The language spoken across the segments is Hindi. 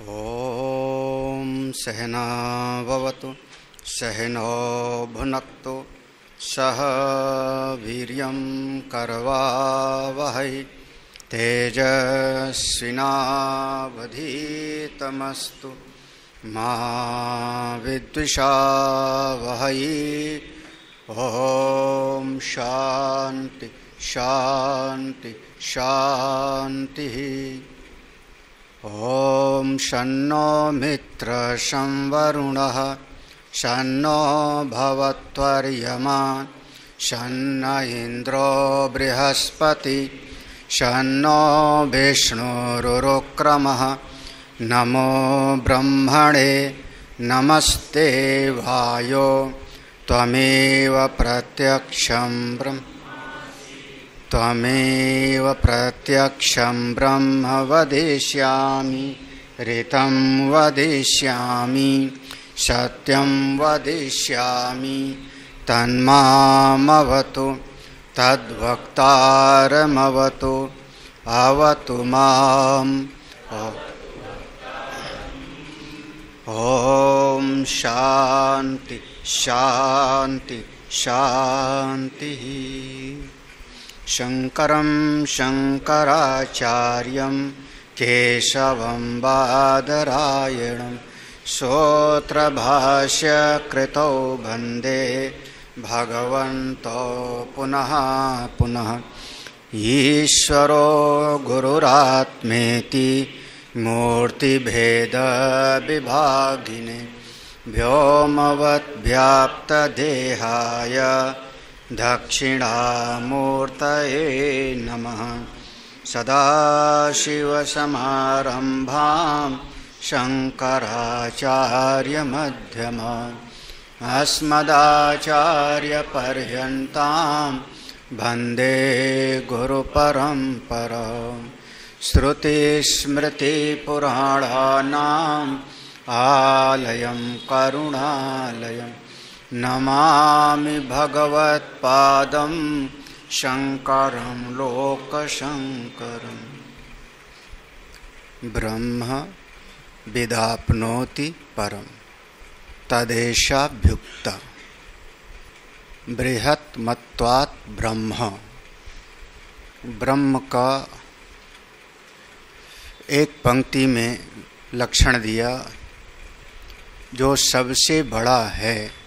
ॐ सहना भवतु सहनो भुनक्तु सह वीर्यं करवावहै तेजस्विनावधीतमस्तु मा विद्विषावहै। ॐ शान्ति शान्ति शान्तिः। ॐ शन्नो मित्रः शं वरुणः शन्नो भवत्वर्यमा शन्न इन्द्रो बृहस्पति शन्नो विष्णुरुक्रमः। नमो ब्रह्मणे नमस्ते वायो त्वमेव प्रत्यक्षं ब्रह्म वदिष्यामि ऋतं वदिष्यामि सत्यं वदिष्यामि तन्मामवतु तद्वक्तारमवतु अवतु माम्। ॐ शान्ति शान्ति शान्तिः। शङ्करं शङ्कराचार्यं केशवं बादरायणं सूत्रभाष्यकृतौ वन्दे भगवन्तो पुनः पुनः। ईश्वरो गुरुरात्मेति मूर्तिभेदविभागिने व्योमवद्व्याप्तदेहाय दक्षिणामूर्तये नमः। सदाशिवसमारम्भां शङ्कराचार्यमध्यमाम् अस्मदाचार्यपर्यन्तां वन्दे गुरुपरम्पराम्। श्रुतिस्मृतिपुराणानाम् आलयं करुणालयं नमामि भगवत्पादं शङ्करं लोकशङ्करम्। ब्रह्म विदाप्नोति परं तदेशाभ्युक्ता बृहत्मत्वात् ब्रह्म। ब्रह्म का एक पंक्ति में लक्षण दिया जो सबसे बड़ा है,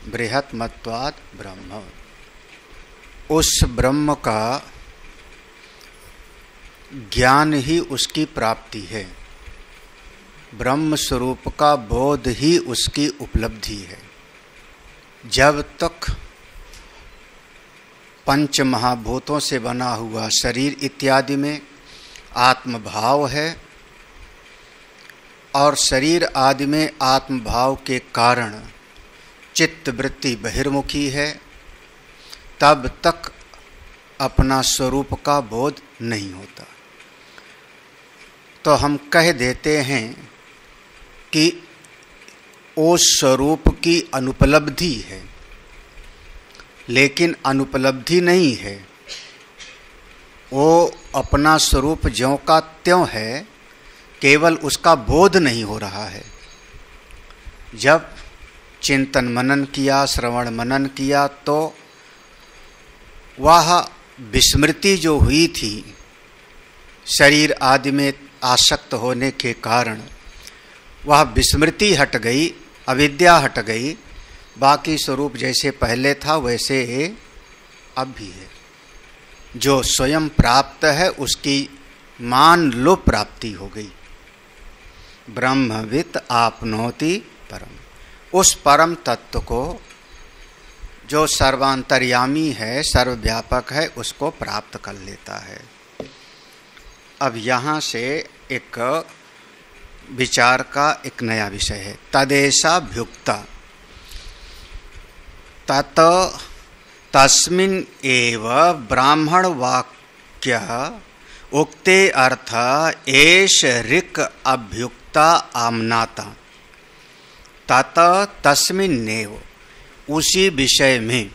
बृहत्मत्वात् ब्रह्म। उस ब्रह्म का ज्ञान ही उसकी प्राप्ति है, ब्रह्म स्वरूप का बोध ही उसकी उपलब्धि है। जब तक पंच महाभूतों से बना हुआ शरीर इत्यादि में आत्मभाव है और शरीर आदि में आत्मभाव के कारण चित्त वृत्ति बहिर्मुखी है, तब तक अपना स्वरूप का बोध नहीं होता। तो हम कह देते हैं कि उस स्वरूप की अनुपलब्धि है, लेकिन अनुपलब्धि नहीं है, वो अपना स्वरूप ज्यों का त्यों है, केवल उसका बोध नहीं हो रहा है। जब चिंतन मनन किया, श्रवण मनन किया, तो वह विस्मृति जो हुई थी शरीर आदि में आसक्त होने के कारण, वह विस्मृति हट गई, अविद्या हट गई। बाकी स्वरूप जैसे पहले था वैसे अब भी है। जो स्वयं प्राप्त है उसकी मान लो प्राप्ति हो गई। ब्रह्मवित् आपनोति परम। उस परम तत्व को जो सर्वांतर्यामी है, सर्वव्यापक है, उसको प्राप्त कर लेता है। अब यहाँ से एक विचार का एक नया विषय है, तदेशाभ्युक्ता। तत तस्मिन् एव ब्राह्मण वाक्य उक्ते अर्थ एष ऋक् अभ्युक्ता आमनाता। तत तस्मिन्नेव, उसी विषय में,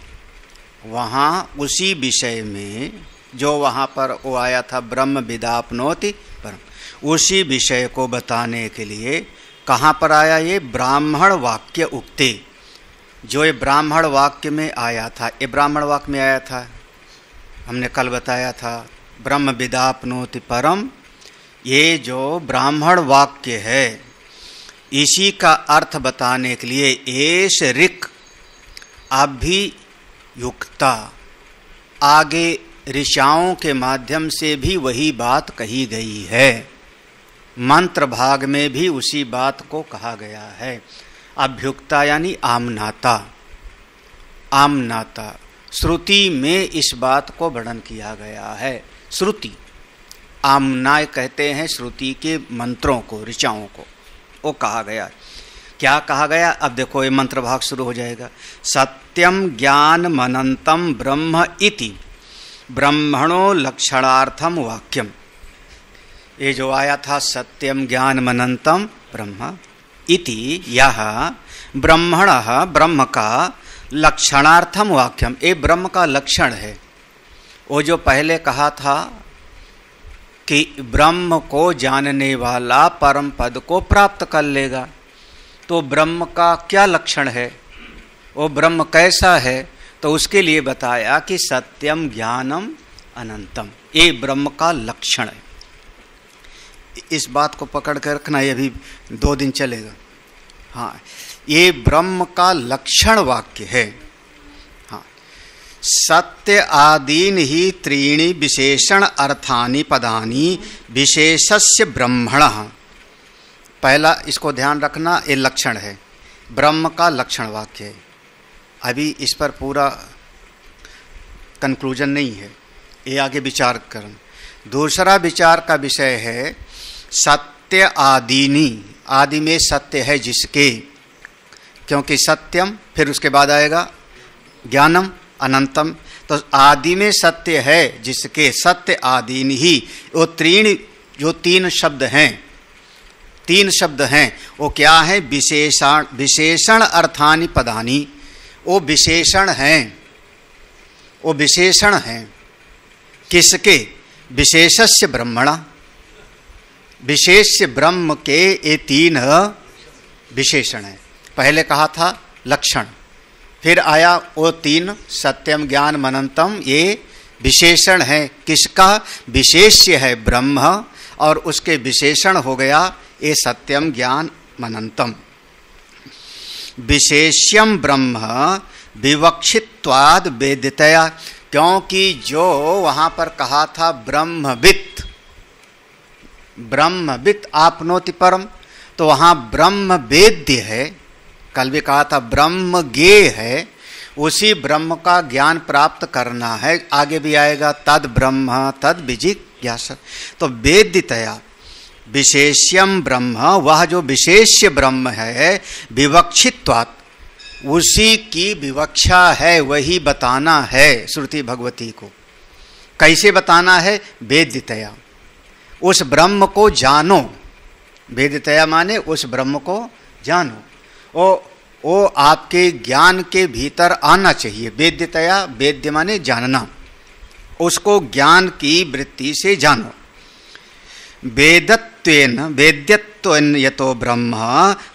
वहाँ उसी विषय में जो वहाँ पर वो आया था ब्रह्म विदाप्नोति परम, उसी विषय को बताने के लिए कहाँ पर आया ये ब्राह्मण वाक्य उक्ति। जो ये ब्राह्मण वाक्य में आया था, ये ब्राह्मण वाक्य में आया था, हमने कल बताया था ब्रह्म विदाप्नोति परम। ये जो ब्राह्मण वाक्य है इसी का अर्थ बताने के लिए एष ऋक् अभियुक्ता, आगे ऋषाओं के माध्यम से भी वही बात कही गई है, मंत्र भाग में भी उसी बात को कहा गया है। अभ्युक्ता यानी आमनाता, आमनाता श्रुति में इस बात को वर्णन किया गया है। श्रुति आमनाय कहते हैं श्रुति के मंत्रों को, ऋचाओं को, वो कहा गया। क्या कहा गया? अब देखो ये मंत्र भाग शुरू हो जाएगा। सत्यम ज्ञान मनंतम ब्रह्म इति ब्रह्मणो लक्षणार्थम वाक्यम। ये जो आया था सत्यम ज्ञान मनंतम ब्रह्म इति, यह ब्रह्मणः ब्रह्म का लक्षणार्थम वाक्यम, ये ब्रह्म का लक्षण है। वो जो पहले कहा था कि ब्रह्म को जानने वाला परम पद को प्राप्त कर लेगा, तो ब्रह्म का क्या लक्षण है, वो ब्रह्म कैसा है, तो उसके लिए बताया कि सत्यम ज्ञानम अनंतम, ये ब्रह्म का लक्षण है। इस बात को पकड़ कर रखना, ये भी 2 दिन चलेगा। हाँ, ये ब्रह्म का लक्षण वाक्य है। हाँ, सत्य आदीन ही त्रीणि विशेषण अर्थानि पदानि विशेषस्य ब्रह्मणः। पहला इसको ध्यान रखना, ये लक्षण है, ब्रह्म का लक्षण वाक्य है। अभी इस पर पूरा कंक्लूजन नहीं है, ये आगे विचार करना। दूसरा विचार का विषय है सत्य आदीनी, आदि में सत्य है जिसके, क्योंकि सत्यम फिर उसके बाद आएगा ज्ञानम अनंतम, तो आदि में सत्य है जिसके, सत्य आदीनि ही। वो त्रीण, जो 3 शब्द हैं, 3 शब्द हैं, वो क्या है? विशेषण, विशेषण अर्थानि पदानि, वो विशेषण हैं, वो विशेषण हैं किसके? विशेषस्य ब्रह्मणा, विशेष्य ब्रह्म के ये 3 विशेषण हैं। पहले कहा था लक्षण, फिर आया वो 3 सत्यम ज्ञान मनंतम, ये विशेषण है किसका? विशेष्य है ब्रह्म, और उसके विशेषण हो गया ये सत्यम ज्ञान मनंतम। विशेष्यम ब्रह्म विवक्षित्वाद वेद्यतया, क्योंकि जो वहां पर कहा था ब्रह्मवित्, ब्रह्मवित् आपनोति परम, तो वहां ब्रह्म वेद्य है। कल भी कहा था ब्रह्म ज्ञेय है, उसी ब्रह्म का ज्ञान प्राप्त करना है। आगे भी आएगा तद ब्रह्म तद विजिज्ञासा, तो वेद्यतया विशेष्यम ब्रह्म, वह जो विशेष्य ब्रह्म है, विवक्षित्वात्, उसी की विवक्षा है, वही बताना है श्रुति भगवती को। कैसे बताना है? वेद्यतया, उस ब्रह्म को जानो। वेद्यतया माने उस ब्रह्म को जानो, वो आपके ज्ञान के भीतर आना चाहिए। वेद्यतया, वेद्य माने जानना, उसको ज्ञान की वृत्ति से जानो। वेदत्वेन, वेद्यत्वेन यतो ब्रह्म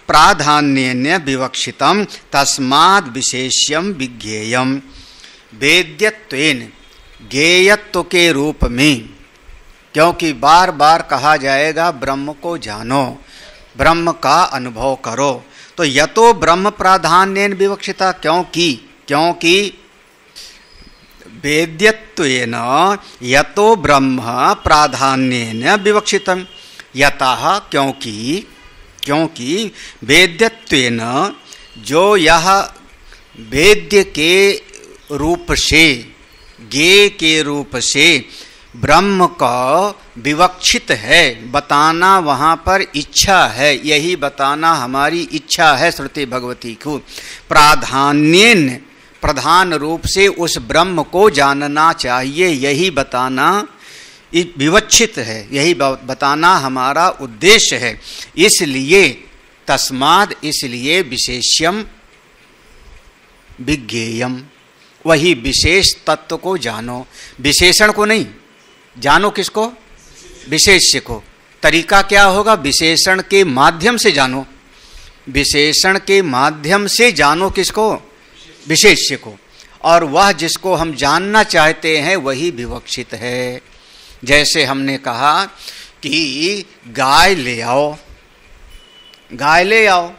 प्राधान्येन विवक्षितम तस्माद् विशेष्यम विज्ञेयम। वेद्यत्वेन, ज्ञेयत्व के रूप में, क्योंकि बार बार कहा जाएगा ब्रह्म को जानो, ब्रह्म का अनुभव करो, तो यतो ब्रह्म प्राधान्येन विवक्षिता, क्योंकि वेद्यत्वेन यतो ब्रह्म प्राधान्येन विवक्षितम, यतः क्योंकि वेद्यत्वेन, जो यह वेद्य के रूप से, ज्ञेय के रूप से ब्रह्म का विवक्षित है, बताना वहाँ पर इच्छा है, यही बताना हमारी इच्छा है श्रुति भगवती को। प्राधान्येन, प्रधान रूप से उस ब्रह्म को जानना चाहिए, यही बताना विवक्षित है, यही बताना हमारा उद्देश्य है। इसलिए तस्माद्, इसलिए विशेष्यम विज्ञेयम, वही विशेष तत्व को जानो, विशेषण को नहीं। जानो किसको? विशेष्य को। तरीका क्या होगा? विशेषण के माध्यम से जानो, विशेषण के माध्यम से जानो किसको? विशेष्य को। और वह जिसको हम जानना चाहते हैं वही विवक्षित है। जैसे हमने कहा कि गाय ले आओ, गाय ले आओ।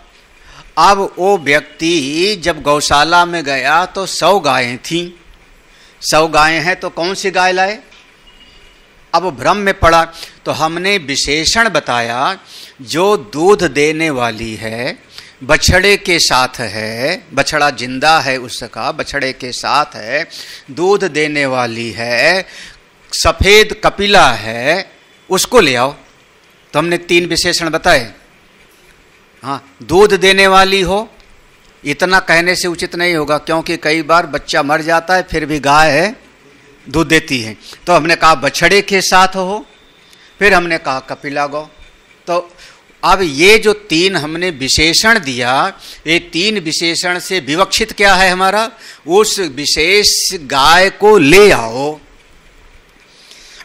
अब वो व्यक्ति जब गौशाला में गया तो 100 गायें थीं, 100 गायें हैं तो कौन सी गाय लाए? अब वो भ्रम में पड़ा। तो हमने विशेषण बताया, जो दूध देने वाली है, बछड़े के साथ है, बछड़ा जिंदा है उसका, बछड़े के साथ है, दूध देने वाली है, सफेद कपिला है, उसको ले आओ। तो हमने 3 विशेषण बताए। हाँ, दूध देने वाली हो, इतना कहने से उचित नहीं होगा, क्योंकि कई बार बच्चा मर जाता है फिर भी गाय है दूध देती है। तो हमने कहा बछड़े के साथ हो, फिर हमने कहा कपिला गौ। तो अब ये जो 3 हमने विशेषण दिया, ये 3 विशेषण से विवक्षित क्या है हमारा? उस विशेष गाय को ले आओ।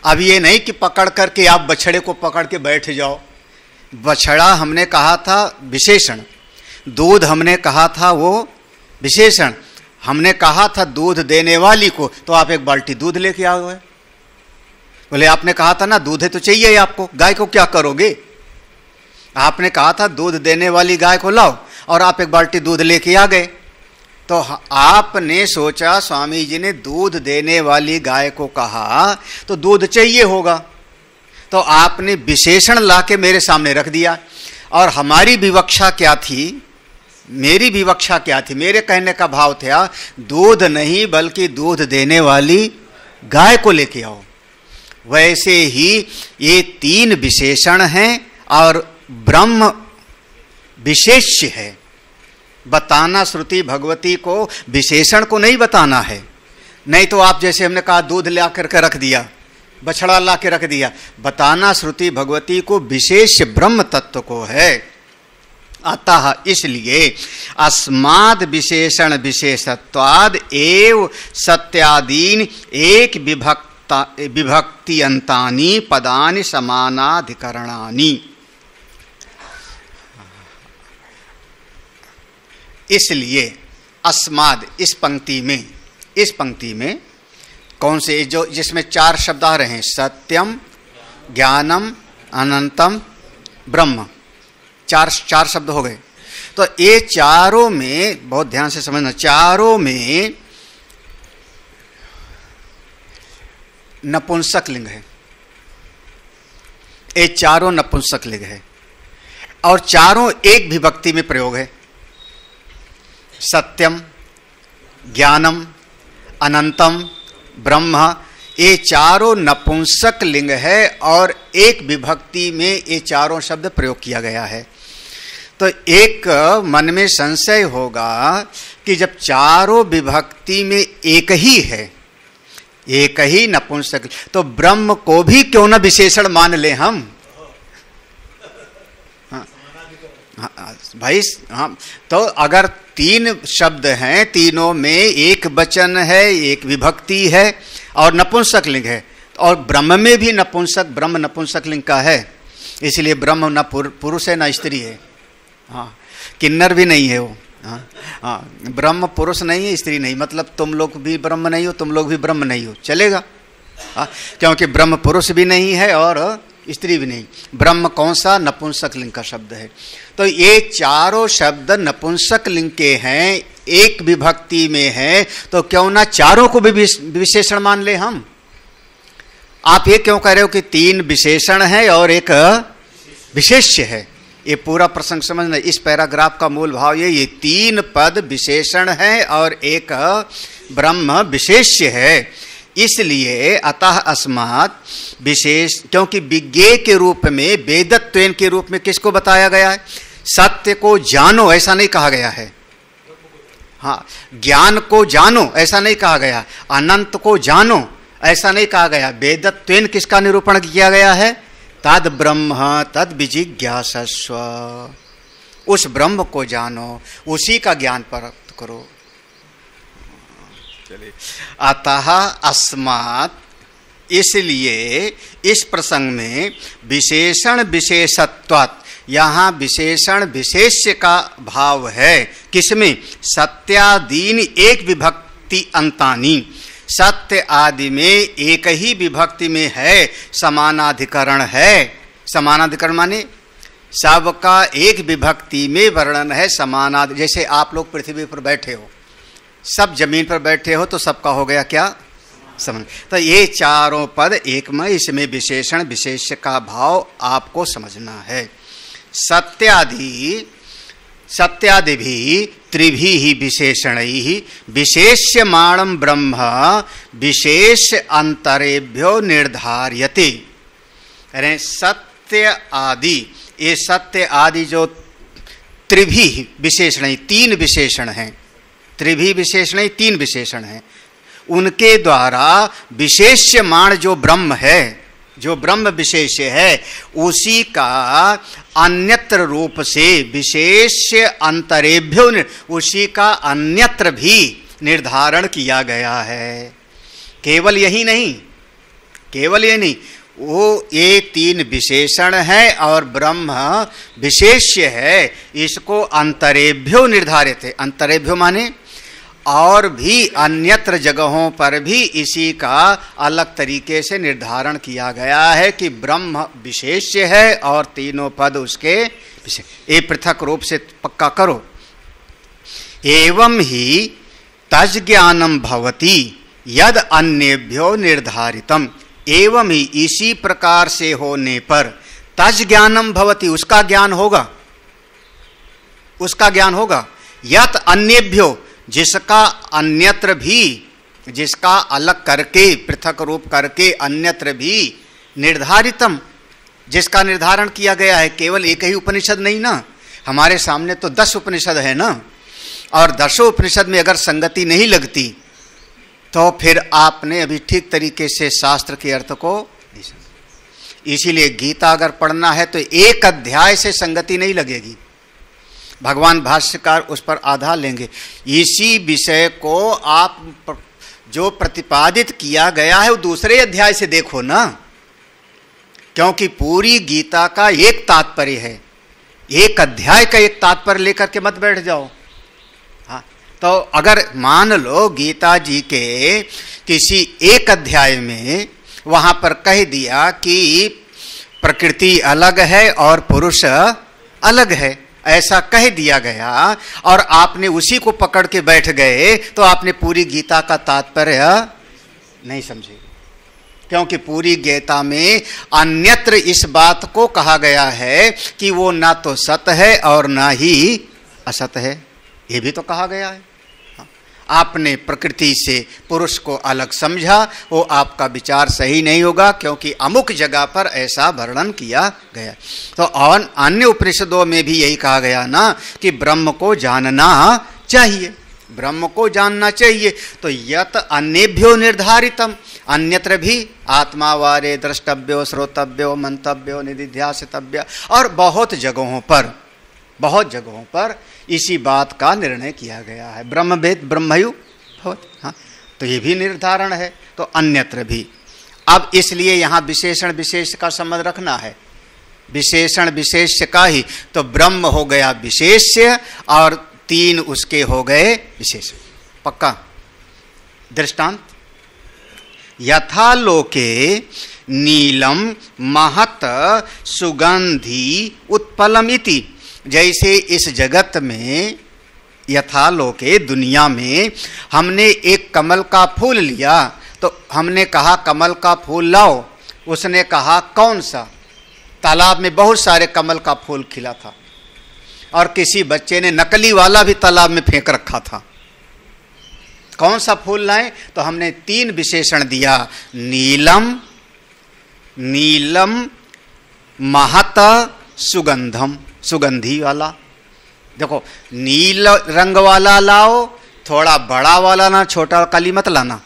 अब ये नहीं कि पकड़ करके आप बछड़े को पकड़ के बैठ जाओ। बछड़ा हमने कहा था विशेषण, दूध हमने कहा था वो विशेषण। हमने कहा था दूध देने वाली को, तो आप 1 बाल्टी दूध लेके आओ है। बोले आपने कहा था ना दूध है तो चाहिए आपको, गाय को क्या करोगे? आपने कहा था दूध देने वाली गाय को लाओ, और आप 1 बाल्टी दूध लेके आ गए। तो आपने सोचा स्वामी जी ने दूध देने वाली गाय को कहा तो दूध चाहिए होगा, तो आपने विशेषण लाके मेरे सामने रख दिया। और हमारी विवक्षा क्या थी? मेरी विवक्षा क्या थी? मेरे कहने का भाव था दूध नहीं बल्कि दूध देने वाली गाय को लेके आओ। वैसे ही ये 3 विशेषण हैं और ब्रह्म विशेष्य है। बताना श्रुति भगवती को विशेषण को नहीं बताना है। नहीं तो आप जैसे हमने कहा दूध ला करके रख दिया, बछड़ा ला के रख दिया। बताना श्रुति भगवती को विशेष ब्रह्म तत्व को है। अतः इसलिए अस्माद विशेषण विशेषत्वाद एव सत्यादीन एक विभक्ति अंतानि पदानि समानाधिकरणानि। इसलिए अस्माद इस पंक्ति में कौन से, जो जिसमें 4 शब्द आ रहे हैं, सत्यम, ज्ञानम, अनंतम, ब्रह्म, 4 शब्द हो गए। तो ये चारों में बहुत ध्यान से समझना, चारों में नपुंसक लिंग है। ये चारों नपुंसक लिंग है और चारों एक विभक्ति में प्रयोग है। सत्यम, ज्ञानम, अनंतम, ब्रह्म, ये चारों नपुंसक लिंग है और एक विभक्ति में ये चारों शब्द प्रयोग किया गया है। तो एक मन में संशय होगा कि जब चारों विभक्ति में एक ही है, एक ही नपुंसक, तो ब्रह्म को भी क्यों न विशेषण मान ले हम? भाई हाँ, तो अगर 3 शब्द हैं, तीनों में एक वचन है, एक विभक्ति है और नपुंसक लिंग है, और ब्रह्म में भी नपुंसक, ब्रह्म नपुंसक लिंग का है, इसलिए ब्रह्म न पुरुष है न स्त्री है। हाँ, किन्नर भी नहीं है वो। हाँ, ब्रह्म पुरुष नहीं है, स्त्री नहीं, मतलब तुम लोग भी ब्रह्म नहीं हो, तुम लोग भी ब्रह्म नहीं हो, चलेगा। हाँ, क्योंकि ब्रह्म पुरुष भी नहीं है और स्त्री भी नहीं। ब्रह्म कौन सा? नपुंसक लिंग का शब्द है। तो ये चारों शब्द नपुंसक लिंग के हैं, एक विभक्ति में है, तो क्यों ना चारों को भी विशेषण मान ले हम। आप ये क्यों कह रहे हो कि 3 विशेषण है और एक विशेष्य है? ये पूरा प्रसंग समझना। इस पैराग्राफ का मूल भाव ये 3 पद विशेषण है और एक ब्रह्म विशेष्य है। इसलिए अतः अस्मात् विशेष, क्योंकि विज्ञेय के रूप में, वेदत्वेन के रूप में किसको बताया गया है? सत्य को जानो, ऐसा नहीं कहा गया है। हाँ, ज्ञान को जानो ऐसा नहीं कहा गया, अनंत को जानो ऐसा नहीं कहा गया। वेदत्वेन किसका निरूपण किया गया है? तद ब्रह्म तद विजिज्ञासस्व, उस ब्रह्म को जानो, उसी का ज्ञान प्राप्त करो। अतः अस्मात् इसलिए इस प्रसंग में विशेषण विशेषत्वात्, यहाँ विशेषण विशेष्य का भाव है। किसमें? सत्यादीनि एक विभक्ति अंतानी, सत्य आदि में एक ही विभक्ति में है, समानाधिकरण है। समानाधिकरण माने सबका एक विभक्ति में वर्णन है, समानादि। जैसे आप लोग पृथ्वी पर बैठे हो, सब जमीन पर बैठे हो, तो सबका हो गया क्या? समान। तो ये चारों पद एक में, इसमें विशेषण विशेष्य का भाव आपको समझना है। सत्यादि भी त्रिभी ही विशेषणैहि विशेष्यमाणं ब्रह्म विशेष अंतरेभ्यो निर्धार्यते। अरे सत्य आदि, ये सत्य आदि जो त्रिभी विशेषण, तीन विशेषण हैं, त्रिभी विशेषण तीन विशेषण हैं, उनके द्वारा विशेष्यमाण जो ब्रह्म है, जो ब्रह्म विशेष्य है, उसी का अन्यत्र रूप से विशेष अंतरेभ्यो, उसी का अन्यत्र भी निर्धारण किया गया है। केवल यही नहीं, केवल ये नहीं, वो ये तीन विशेषण है और ब्रह्म विशेष्य है, इसको अंतरेभ्यो निर्धारित है। अंतरेभ्यो माने और भी अन्यत्र जगहों पर भी इसी का अलग तरीके से निर्धारण किया गया है कि ब्रह्म विशेष्य है और तीनों पद उसके विशेष। ये पृथक रूप से पक्का करो। एवं ही तज ज्ञानम भवति यद अन्येभ्यो निर्धारितम। एवं ही, इसी प्रकार से होने पर तज ज्ञानम भवति, उसका ज्ञान होगा, उसका ज्ञान होगा। यत अन्येभ्यो, जिसका अन्यत्र भी, जिसका अलग करके पृथक रूप करके अन्यत्र भी निर्धारितम, जिसका निर्धारण किया गया है। केवल एक ही उपनिषद नहीं ना, हमारे सामने तो 10 उपनिषद है ना, और 10 उपनिषद में अगर संगति नहीं लगती तो फिर आपने अभी ठीक तरीके से शास्त्र के अर्थ को नहीं समझा। इसीलिए गीता अगर पढ़ना है तो एक अध्याय से संगति नहीं लगेगी, भगवान भाष्यकार उस पर आधार लेंगे। इसी विषय को आप जो प्रतिपादित किया गया है वो दूसरे अध्याय से देखो ना, क्योंकि पूरी गीता का एक तात्पर्य है, एक अध्याय का एक तात्पर्य लेकर के मत बैठ जाओ। हाँ, तो अगर मान लो गीता जी के किसी एक अध्याय में वहां पर कह दिया कि प्रकृति अलग है और पुरुष अलग है, ऐसा कह दिया गया और आपने उसी को पकड़ के बैठ गए, तो आपने पूरी गीता का तात्पर्य नहीं समझे। क्योंकि पूरी गीता में अन्यत्र इस बात को कहा गया है कि वो ना तो सत है और ना ही असत है, ये भी तो कहा गया है। आपने प्रकृति से पुरुष को अलग समझा, वो आपका विचार सही नहीं होगा, क्योंकि अमुक जगह पर ऐसा वर्णन किया गया। तो और अन्य उपनिषदों में भी यही कहा गया ना कि ब्रह्म को जानना चाहिए, ब्रह्म को जानना चाहिए। तो यत अन्येभ्यो निर्धारितम, अन्यत्र भी आत्मा वारे द्रष्टव्यो श्रोतव्यो मंतव्यो निधिध्यासितव्य, और बहुत जगहों पर इसी बात का निर्णय किया गया है। ब्रह्मभेद ब्रह्मयु भवति। हाँ, तो ये भी निर्धारण है, तो अन्यत्र भी। अब इसलिए यहाँ विशेषण विशेष का संबंध रखना है, विशेषण विशेष्य का ही। तो ब्रह्म हो गया विशेष्य और तीन उसके हो गए विशेष। पक्का? दृष्टांत, यथा लोके नीलम महत सुगंधी उत्पलम इति। जैसे इस जगत में, यथा लोके दुनिया में, हमने एक कमल का फूल लिया तो हमने कहा कमल का फूल लाओ, उसने कहा कौन सा? तालाब में बहुत सारे कमल का फूल खिला था और किसी बच्चे ने नकली वाला भी तालाब में फेंक रखा था। कौन सा फूल लाए? तो हमने 3 विशेषण दिया, नीलम, नीलम, महत, सुगंधम, सुगंधी वाला। देखो, नील रंग वाला लाओ, थोड़ा बड़ा वाला ना, छोटा कली मत लाना,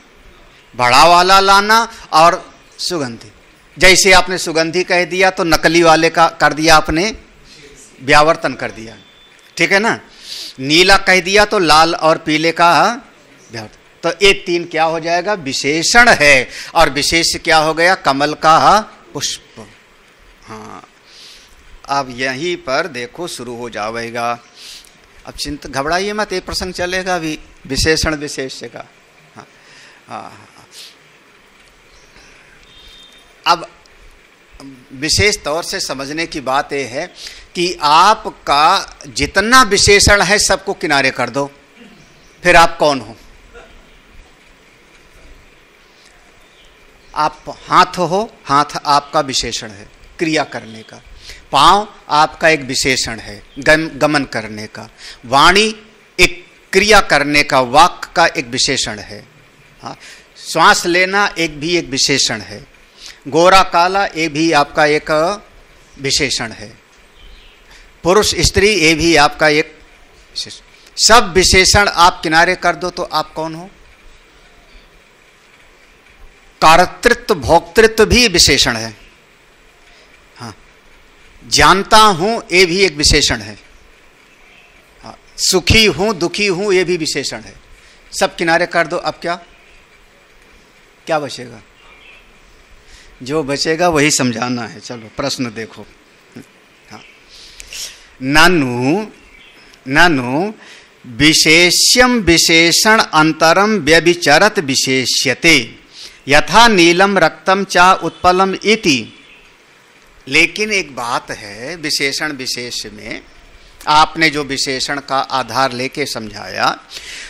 बड़ा वाला लाना, और सुगंधी। जैसे आपने सुगंधी कह दिया तो नकली वाले का कर दिया, आपने व्यावर्तन कर दिया, ठीक है ना। नीला कह दिया तो लाल और पीले का व्यावर्तन। तो ये 3 क्या हो जाएगा? विशेषण है। और विशेष क्या हो गया? कमल का पुष्प। हाँ, अब यहीं पर देखो शुरू हो जाएगा। अब चिंता घबराइए मत, ये प्रसंग चलेगा अभी विशेषण विशेष्य का। हाँ, हाँ। अब विशेष तौर से समझने की बात यह है कि आपका जितना विशेषण है सबको किनारे कर दो, फिर आप कौन हो? आप हाथ हो, हाथ आपका विशेषण है क्रिया करने का। पांव आपका एक विशेषण है गमन करने का। वाणी एक क्रिया करने का, वाक् का एक विशेषण है। हाँ, श्वास लेना एक भी एक विशेषण है। गोरा काला ये भी आपका एक विशेषण है। पुरुष स्त्री ये भी आपका एक विशेषण। सब विशेषण आप किनारे कर दो तो आप कौन हो? कर्तृत्व भोक्तृत्व भी विशेषण है। हाँ, जानता हूं ये भी एक विशेषण है। हाँ, सुखी हूं दुखी हूं ये भी विशेषण है। सब किनारे कर दो, अब क्या बचेगा? जो बचेगा वही समझाना है। चलो प्रश्न देखो। हाँ, ननु विशेष्यम विशेषण अंतरम व्यभिचरत विशेष्यते यथा नीलम रक्तम चा उत्पलम इति। लेकिन एक बात है, विशेषण विशेष में आपने जो विशेषण का आधार लेके समझाया,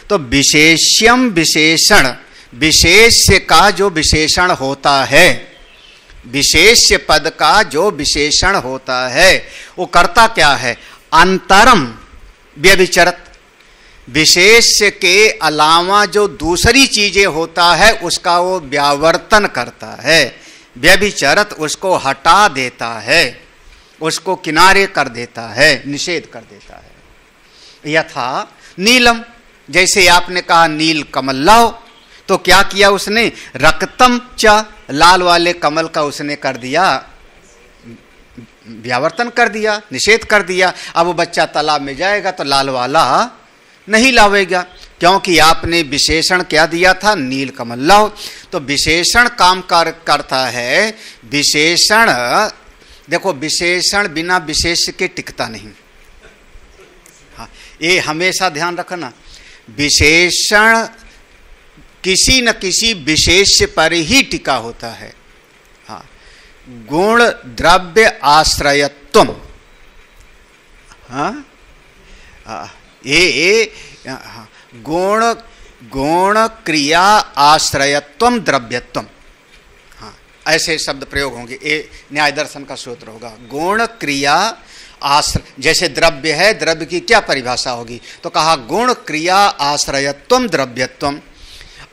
तो विशेष्यम विशेषण, विशेष्य का जो विशेषण होता है, विशेष्य पद का जो विशेषण होता है वो करता क्या है? अंतरम व्यभिचरत। विशेष्य के अलावा जो दूसरी चीजें होता है उसका वो व्यावर्तन करता है। व्यभिचरत उसको हटा देता है, उसको किनारे कर देता है, निषेध कर देता है। यथा नीलम, जैसे आपने कहा नील कमल लाओ, तो क्या किया उसने? रक्तम च, लाल वाले कमल का उसने कर दिया व्यावर्तन कर दिया, निषेध कर दिया। अब वो बच्चा तालाब में जाएगा तो लाल वाला नहीं लावेगा, क्योंकि आपने विशेषण क्या दिया था? नील कमल लाओ। तो विशेषण काम करता है। विशेषण देखो, विशेषण बिना विशेष के टिकता नहीं। हाँ, ये हमेशा ध्यान रखना। विशेषण किसी न किसी विशेष पर ही टिका होता है। हाँ, गुण द्रव्य आश्रयत्वम। हाँ, ये गुण क्रिया आश्रयत्वम द्रव्यत्वम। हाँ, ऐसे शब्द प्रयोग होंगे। ये न्याय दर्शन का सूत्र होगा। गुण क्रिया आश्रय, जैसे द्रव्य है, द्रव्य की क्या परिभाषा होगी? तो कहा गुण क्रिया आश्रयत्वम द्रव्यत्वम।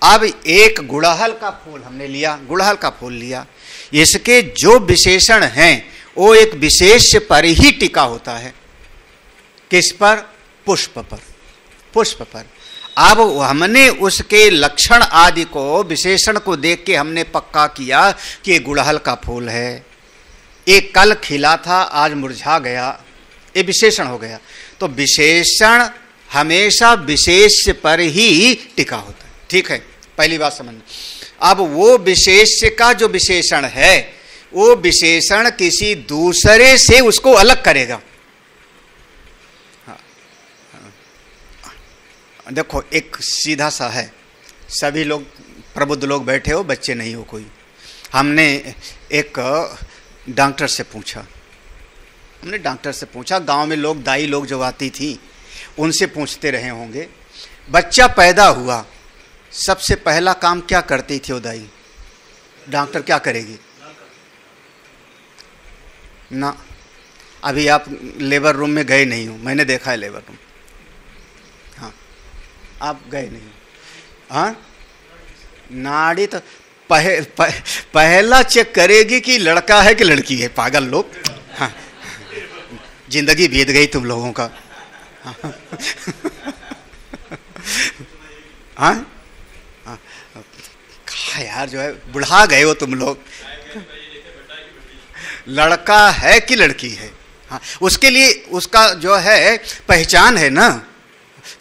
अब एक गुड़हल का फूल हमने लिया, गुड़हल का फूल लिया, इसके जो विशेषण हैं वो एक विशेष पर ही टिका होता है। किस पर? पुष्प पर, पुष्प पर। अब हमने उसके लक्षण आदि को, विशेषण को देख के हमने पक्का किया कि ये गुड़हल का फूल है, एक कल खिला था आज मुरझा गया, ये विशेषण हो गया। तो विशेषण हमेशा विशेष पर ही टिका होता है। ठीक है, पहली बात समझना। अब वो विशेष का जो विशेषण है, वो विशेषण किसी दूसरे से उसको अलग करेगा। हाँ, देखो एक सीधा सा है, सभी लोग प्रबुद्ध लोग बैठे हो, बच्चे नहीं हो कोई। हमने एक डॉक्टर से पूछा, गांव में लोग, दाई लोग जो आती थी उनसे पूछते रहे होंगे, बच्चा पैदा हुआ सबसे पहला काम क्या करती थी वो दाई? डॉक्टर क्या करेगी ना? अभी आप लेबर रूम में गए नहीं हो, मैंने देखा है लेबर रूम। हाँ, आप गए नहीं हो। हाँ, नाड़ी तो पहला चेक करेगी कि लड़का है कि लड़की है। पागल लोग। हाँ, जिंदगी बीत गई तुम लोगों का। हाँ, यार जो है बुढ़ा गए हो तुम लोग। लड़का है कि लड़की है? हाँ, उसके लिए उसका जो है पहचान है ना,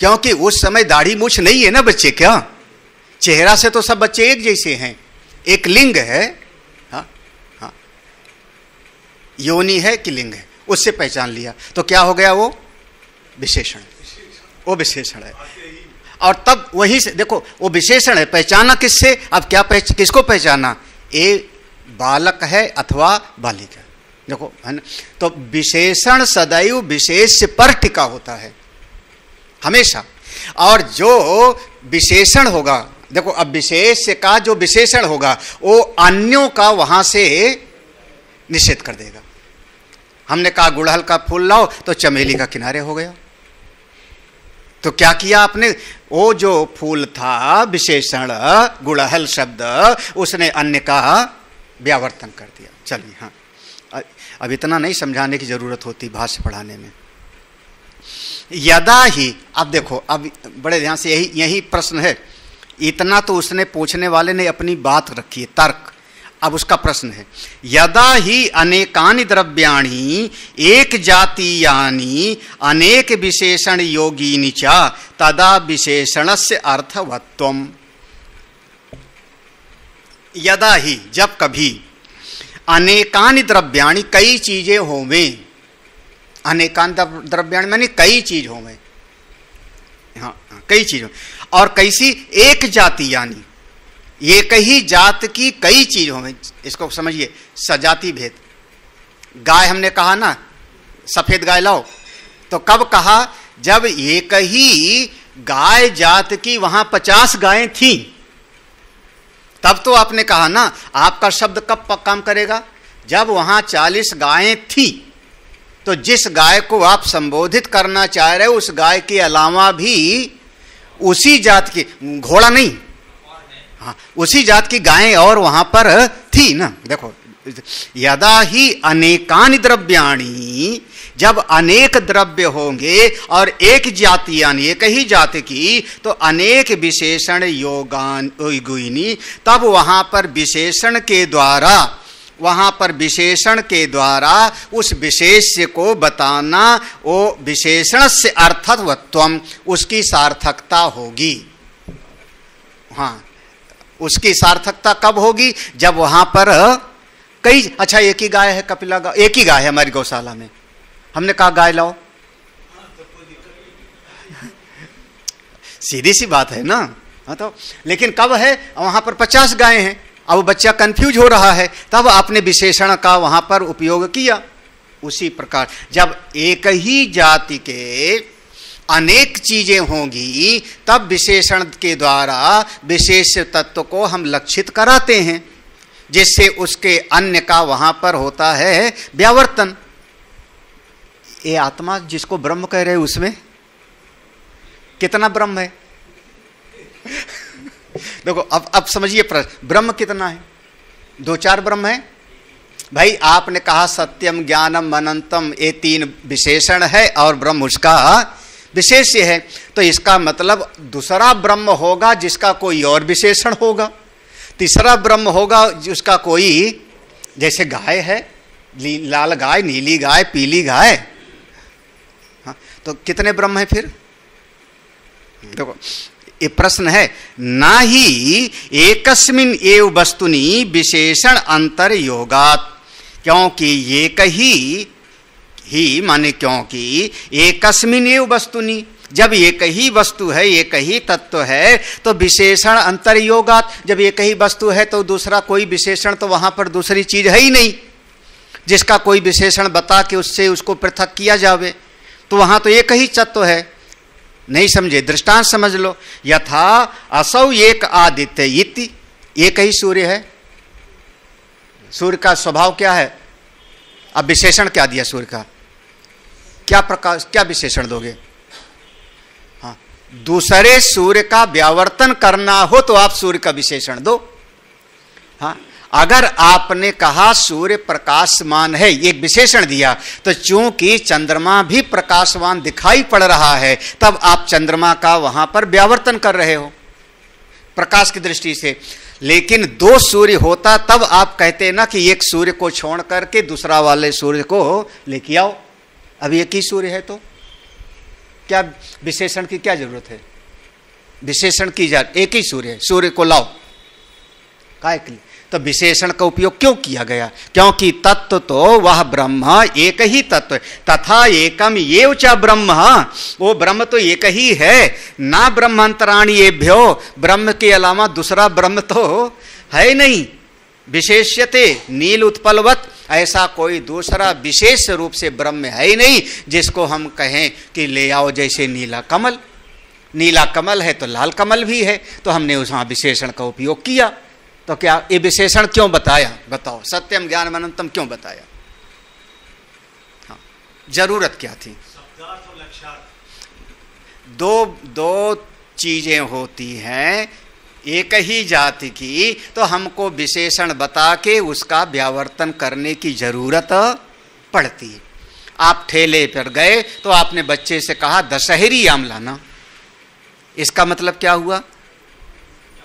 क्योंकि उस समय दाढ़ी मूछ नहीं है ना बच्चे। क्या चेहरा से तो सब बच्चे एक जैसे हैं, एक लिंग है, हाँ हाँ, योनि है कि लिंग है, उससे पहचान लिया तो क्या हो गया? वो विशेषण, वो विशेषण है। और तब वहीं से देखो, वो विशेषण है, पहचाना किससे? अब क्या किसको पहचाना? ये बालक है अथवा बालिका, देखो है ना। तो विशेषण सदैव विशेष पर टिका होता है हमेशा। और जो विशेषण होगा, देखो अब विशेष का जो विशेषण होगा वो अन्यों का वहां से निषेध कर देगा। हमने कहा गुड़हल का फूल लाओ तो चमेली का किनारे हो गया। तो क्या किया आपने? वो जो फूल था विशेषण गुड़हल शब्द, उसने अन्य का व्यावर्तन कर दिया। चलिए, हाँ, अब इतना नहीं समझाने की जरूरत होती भाष्य पढ़ाने में। यदा ही, अब देखो, अब बड़े ध्यान से यही प्रश्न है। इतना तो उसने पूछने वाले ने अपनी बात रखी है, तर्क। अब उसका प्रश्न है, यदा ही अनेकानि द्रव्याणि एक जातीयानि अनेक विशेषण योगीनि च तदा विशेषणस्य अर्थवत्वम्। यदा ही, जब कभी, अनेकानि द्रव्याणि, कई चीजें होवें, अनेकान द्रव्याणि माने कई चीज होवें, हाँ कई चीज, और कैसी? एक जाति, यानी एक ही जात की कई चीज होवें। इसको समझिए, सजाति भेद। गाय हमने कहा ना, सफेद गाय लाओ, तो कब कहा? जब एक ही गाय जात की वहां 50 गायें थी, तब तो आपने कहा ना। आपका शब्द कब काम करेगा? जब वहां 40 गायें थी, तो जिस गाय को आप संबोधित करना चाह रहे हो उस गाय के अलावा भी उसी जात की, घोड़ा नहीं, हाँ, उसी जात की गायें और वहां पर थी ना। देखो, यदा ही अनेकानि द्रव्याणि, जब अनेक द्रव्य होंगे और एक जाति यानी एक ही जाति की, तो अनेक विशेषण योगिनी, तब वहां पर विशेषण के द्वारा, वहां पर विशेषण के द्वारा उस विशेष्य को बताना, वो विशेषण से अर्थवत्वम, उसकी सार्थकता होगी। हाँ, उसकी सार्थकता कब होगी? जब वहां पर कई, अच्छा एक ही गाय है, कपिला गाय एक ही गाय है हमारी गौशाला में, हमने कहा गाय लाओ, सीधी सी बात है ना। हाँ, तो लेकिन कब है? वहां पर 50 गायें हैं। अब बच्चा कंफ्यूज हो रहा है, तब आपने विशेषण का वहां पर उपयोग किया। उसी प्रकार जब एक ही जाति के अनेक चीजें होंगी, तब विशेषण के द्वारा विशेष तत्व को हम लक्षित कराते हैं, जिससे उसके अन्य का वहां पर होता है व्यावर्तन। ये आत्मा जिसको ब्रह्म कह रहे हैं, उसमें कितना ब्रह्म है? देखो, अब समझिए प्रश्न, ब्रह्म कितना है? 2-4 ब्रह्म है भाई। आपने कहा सत्यम, ज्ञानम, अनंतम, ये 3 विशेषण है और ब्रह्म उसका विशेष्य है। तो इसका मतलब दूसरा ब्रह्म होगा जिसका कोई और विशेषण होगा, तीसरा ब्रह्म होगा जिसका कोई, जैसे गाय है, लाल गाय, नीली गाय, पीली गाय, हाँ, तो कितने ब्रह्म है फिर? देखो, ये प्रश्न है, ना ही एकस्मिन एव वस्तुनि विशेषण अंतर योगात, क्योंकि एक ही माने क्योंकि एकस्मिन एव वस्तुनि, जब एक ही वस्तु है, एक ही तत्व है, तो विशेषण अंतर योगात, जब एक ही वस्तु है तो दूसरा कोई विशेषण तो वहां पर दूसरी चीज है ही नहीं जिसका कोई विशेषण बता के उससे उसको पृथक किया जावे। तो वहां तो एक ही तत्व है। नहीं समझे? दृष्टांत समझ लो। यथा असौ एक आदित्य इति, एक ही सूर्य है। सूर्य का स्वभाव क्या है? अब विशेषण क्या दिया सूर्य का? क्या प्रकाश, क्या विशेषण दोगे? हाँ, दूसरे सूर्य का व्यावर्तन करना हो तो आप सूर्य का विशेषण दो। हाँ, अगर आपने कहा सूर्य प्रकाशमान है, एक विशेषण दिया, तो चूंकि चंद्रमा भी प्रकाशवान दिखाई पड़ रहा है, तब आप चंद्रमा का वहां पर व्यावर्तन कर रहे हो प्रकाश की दृष्टि से। लेकिन 2 सूर्य होता तब आप कहते ना कि एक सूर्य को छोड़ करके दूसरा वाले सूर्य को लेके आओ। अब एक ही सूर्य है तो क्या विशेषण की क्या जरूरत है? विशेषण की जा, एक ही सूर्य है, सूर्य को लाओ, काय के लिए? तो विशेषण का उपयोग क्यों किया गया? क्योंकि तत्व तो वह ब्रह्म एक ही तत्व है, तथा एकम येव च ब्रह्म, वो ब्रह्म तो एक ही है, ना ब्रह्मांतराणि येभ्यो, ब्रह्म के अलावा दूसरा ब्रह्म तो है नहीं। विशेष्यते नील उत्पलवत, ऐसा कोई दूसरा विशेष रूप से ब्रह्म है ही नहीं जिसको हम कहें कि ले आओ, जैसे नीला कमल, नीला कमल है तो लाल कमल भी है, तो हमने वहां विशेषण का उपयोग किया। तो क्या ये विशेषण क्यों बताया? बताओ, सत्यम ज्ञानम अनंतम क्यों बताया? हाँ, जरूरत क्या थी? दो चीजें होती हैं एक ही जाति की, तो हमको विशेषण बता के उसका व्यावर्तन करने की जरूरत पड़ती है। आप ठेले पर गए तो आपने बच्चे से कहा दशहरी आम लाना, इसका मतलब क्या हुआ?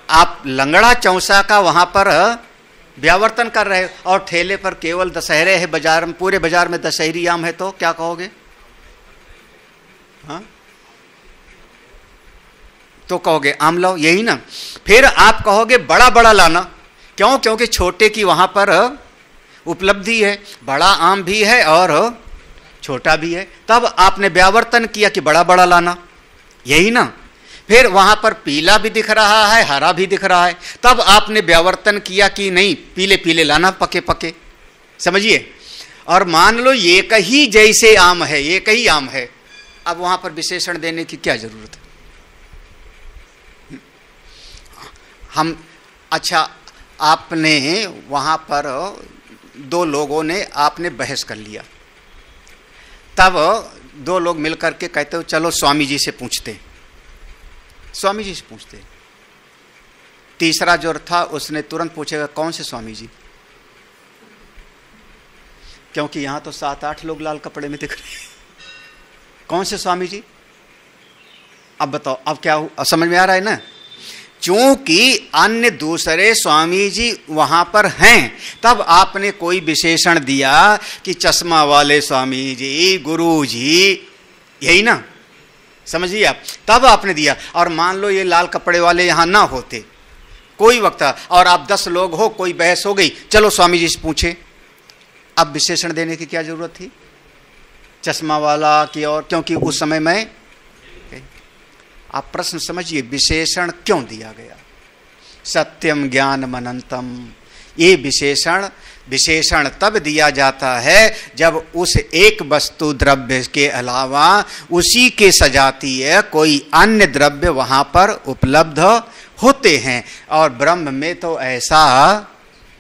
आप लंगड़ा चौसा का वहां पर व्यावर्तन कर रहे हो, और ठेले पर केवल दशहरे है, बाजार में, पूरे बाजार में दशहरी आम है, तो क्या कहोगे? हाँ, तो कहोगे आम लाओ, यही ना। फिर आप कहोगे बड़ा बड़ा लाना, क्यों? क्योंकि छोटे की वहां पर उपलब्धि है, बड़ा आम भी है और छोटा भी है, तब आपने व्यावर्तन किया कि बड़ा बड़ा लाना, यही ना। फिर वहां पर पीला भी दिख रहा है, हरा भी दिख रहा है, तब आपने व्यावर्तन किया कि नहीं पीले पीले लाना, पके पके, समझिए। और मान लो एक ही जैसे आम है, एक ही आम है, अब वहां पर विशेषण देने की क्या जरूरत है? हम, अच्छा, आपने वहां पर दो लोगों ने आपने बहस कर लिया, तब दो लोग मिलकर के कहते हो चलो स्वामी जी से पूछते, स्वामी जी से पूछते। तीसरा जो था उसने तुरंत पूछेगा कौन से स्वामी जी, क्योंकि यहां तो 7-8 लोग लाल कपड़े में दिख रहे हैं, कौन से स्वामी जी? अब बताओ, अब क्या हो, समझ में आ रहा है ना? चूंकि अन्य दूसरे स्वामी जी वहां पर हैं, तब आपने कोई विशेषण दिया कि चश्मा वाले स्वामी जी, गुरु जी, यही ना, समझिए आप, तब आपने दिया। और मान लो ये लाल कपड़े वाले यहां ना होते, कोई वक्त, और आप 10 लोग हो, कोई बहस हो गई, चलो स्वामी जी से पूछे, अब विशेषण देने की क्या जरूरत थी? चश्मा वाला की, और क्योंकि उस समय में, आप प्रश्न समझिए, विशेषण क्यों दिया गया? सत्यम ज्ञानम अनंतम, ये विशेषण तब दिया जाता है जब उस एक वस्तु द्रव्य के अलावा उसी के सजातीय कोई अन्य द्रव्य वहां पर उपलब्ध होते हैं, और ब्रह्म में तो ऐसा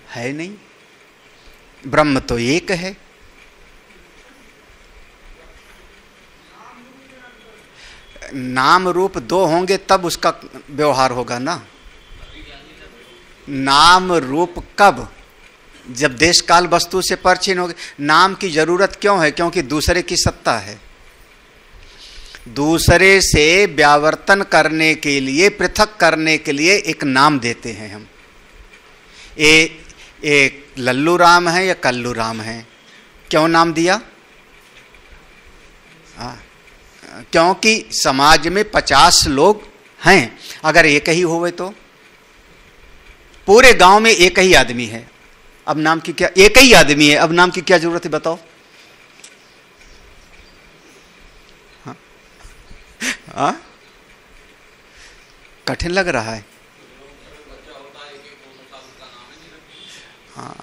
है नहीं, ब्रह्म तो एक है। नाम रूप दो होंगे तब उसका व्यवहार होगा ना। नाम रूप कब? जब देश काल वस्तु से परिचिन होगी। नाम की जरूरत क्यों है? क्योंकि दूसरे की सत्ता है, दूसरे से व्यावर्तन करने के लिए, पृथक करने के लिए एक नाम देते हैं हम। एक लल्लू राम है या कल्लू राम है, क्यों नाम दिया? क्योंकि समाज में 50 लोग हैं, अगर एक ही होवे तो, पूरे गांव में एक ही आदमी है, अब नाम की क्या, एक ही आदमी है, अब नाम की क्या जरूरत है बताओ? हाँ, कठिन लग रहा है। हाँ,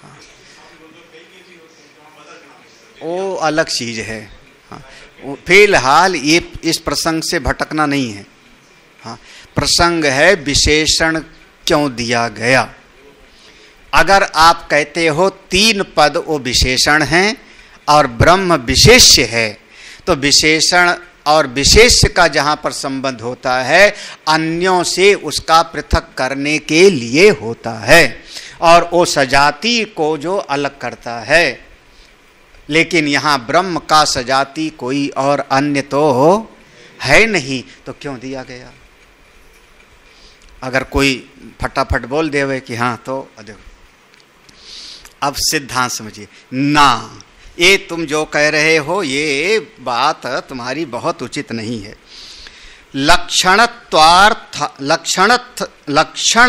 वो अलग चीज है। हाँ, फिलहाल ये इस प्रसंग से भटकना नहीं है। हाँ, प्रसंग है विशेषण क्यों दिया गया। अगर आप कहते हो 3 पद वो विशेषण हैं और ब्रह्म विशेष्य है, तो विशेषण और विशेष्य का जहां पर संबंध होता है अन्यों से उसका पृथक करने के लिए होता है, और वो सजाति को जो अलग करता है। लेकिन यहां ब्रह्म का सजाति कोई और अन्य तो है नहीं, तो क्यों दिया गया? अगर कोई फटाफट बोल देवे कि हाँ, तो देखो अब सिद्धांत समझिए ना, ये तुम जो कह रहे हो ये बात तुम्हारी बहुत उचित नहीं है। लक्षण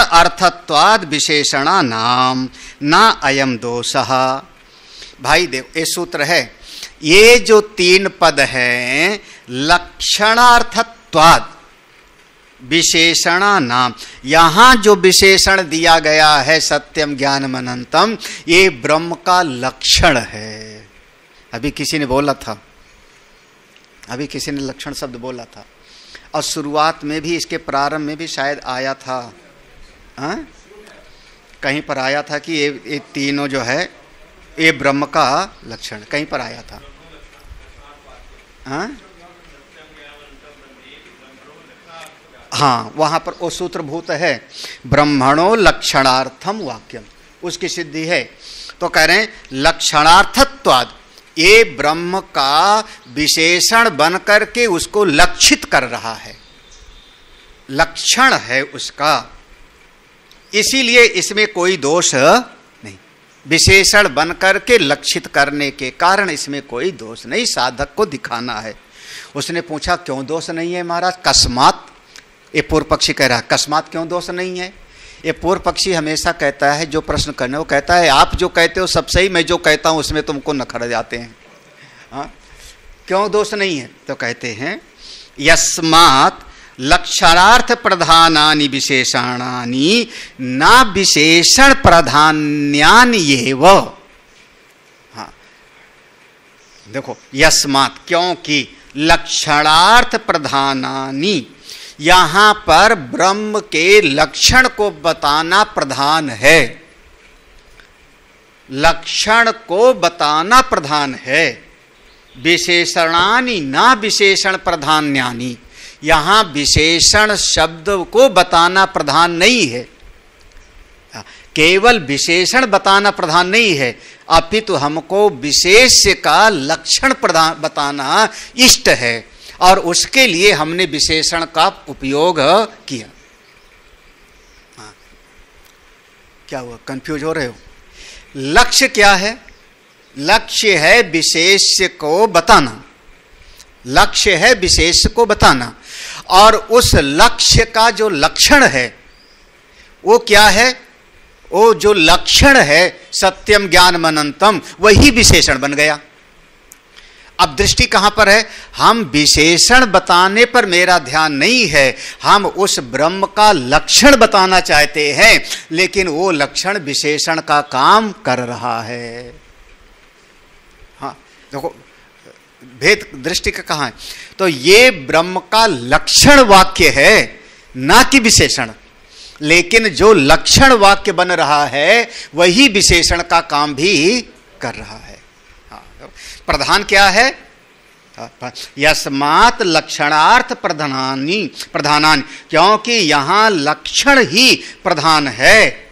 अर्थत्वाद विशेषणा नाम ना अयम दोषः। भाई देखो ये सूत्र है, ये जो 3 पद हैं लक्षणार्थत्वाद विशेषणा नाम, यहां जो विशेषण दिया गया है सत्यम ज्ञानम अनंतम, ये ब्रह्म का लक्षण है। अभी किसी ने बोला था, अभी किसी ने लक्षण शब्द बोला था, और शुरुआत में भी इसके प्रारंभ में भी शायद आया था, कहीं पर आया था कि ये तीनों जो है ये ब्रह्म का लक्षण, कहीं पर आया था। हाँ, वहां पर वो सूत्रभूत है ब्रह्मणो लक्षणार्थम वाक्यम, उसकी सिद्धि है। तो कह रहे हैं लक्षणार्थत्वाद, ये ब्रह्म का विशेषण बन करके उसको लक्षित कर रहा है, लक्षण है उसका, इसीलिए इसमें कोई दोष नहीं। विशेषण बन करके लक्षित करने के कारण इसमें कोई दोष नहीं, साधक को दिखाना है। उसने पूछा क्यों दोष नहीं है महाराज, कस्मात, ये पूर्व पक्षी कह रहा है कस्मात क्यों दोष नहीं है। ये पूर्व पक्षी हमेशा कहता है, जो प्रश्न करने वो कहता है आप जो कहते हो सब सही, मैं जो कहता हूं उसमें तुमको नखर जाते हैं। हाँ, क्यों दोष नहीं है, तो कहते हैं यस्मात् लक्षणार्थ प्रधानानि विशेषणानि ना विशेषण प्रधान्यानि एव। हाँ देखो, यस्मात् क्योंकि लक्षणार्थ प्रधानानि, यहां पर ब्रह्म के लक्षण को बताना प्रधान है, लक्षण को बताना प्रधान है। विशेषणानि ना विशेषण प्रधान्यानि, यहां विशेषण शब्द को बताना प्रधान नहीं है, केवल विशेषण बताना प्रधान नहीं है, अपितु हमको विशेष का लक्षण प्रधान बताना इष्ट है, और उसके लिए हमने विशेषण का उपयोग किया। हाँ, क्या हुआ, कंफ्यूज हो रहे हो? लक्ष्य क्या है? लक्ष्य है विशेष को बताना, लक्ष्य है विशेष को बताना, और उस लक्ष्य का जो लक्षण है वो क्या है? वो जो लक्षण है सत्यम ज्ञानम अनंतम, वही विशेषण बन गया। अब दृष्टि कहां पर है? हम विशेषण बताने पर मेरा ध्यान नहीं है, हम उस ब्रह्म का लक्षण बताना चाहते हैं, लेकिन वो लक्षण विशेषण का काम कर रहा है। हाँ देखो, भेद दृष्टि का कहां है? तो ये ब्रह्म का लक्षण वाक्य है, ना कि विशेषण, लेकिन जो लक्षण वाक्य बन रहा है वही विशेषण का काम भी कर रहा है। प्रधान क्या है? यस्मात् लक्षणार्थ प्रधानानि, क्योंकि यहां लक्षण ही प्रधान है,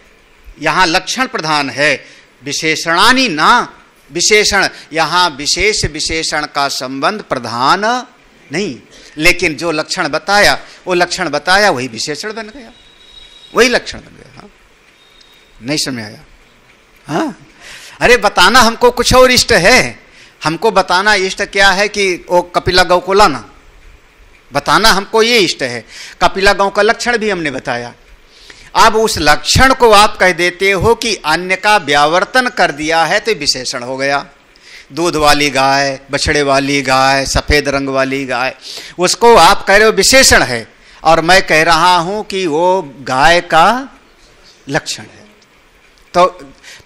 यहां लक्षण प्रधान है। विशेषणानि ना विशेषण, यहां विशेष विशेषण का संबंध प्रधान नहीं, लेकिन जो लक्षण बताया वो लक्षण बताया वही विशेषण बन गया, वही लक्षण बन गया। हाँ? नहीं समझ आया? हाँ, अरे बताना हमको कुछ और इष्ट है, हमको बताना इष्ट क्या है कि वो कपिला गौ को लाना, बताना हमको ये इष्ट है। कपिला गौ का लक्षण भी हमने बताया, अब उस लक्षण को आप कह देते हो कि अन्य का व्यावर्तन कर दिया है तो विशेषण हो गया। दूध वाली गाय, बछड़े वाली गाय, सफेद रंग वाली गाय, उसको आप कह रहे हो विशेषण है, और मैं कह रहा हूं कि वो गाय का लक्षण है। तो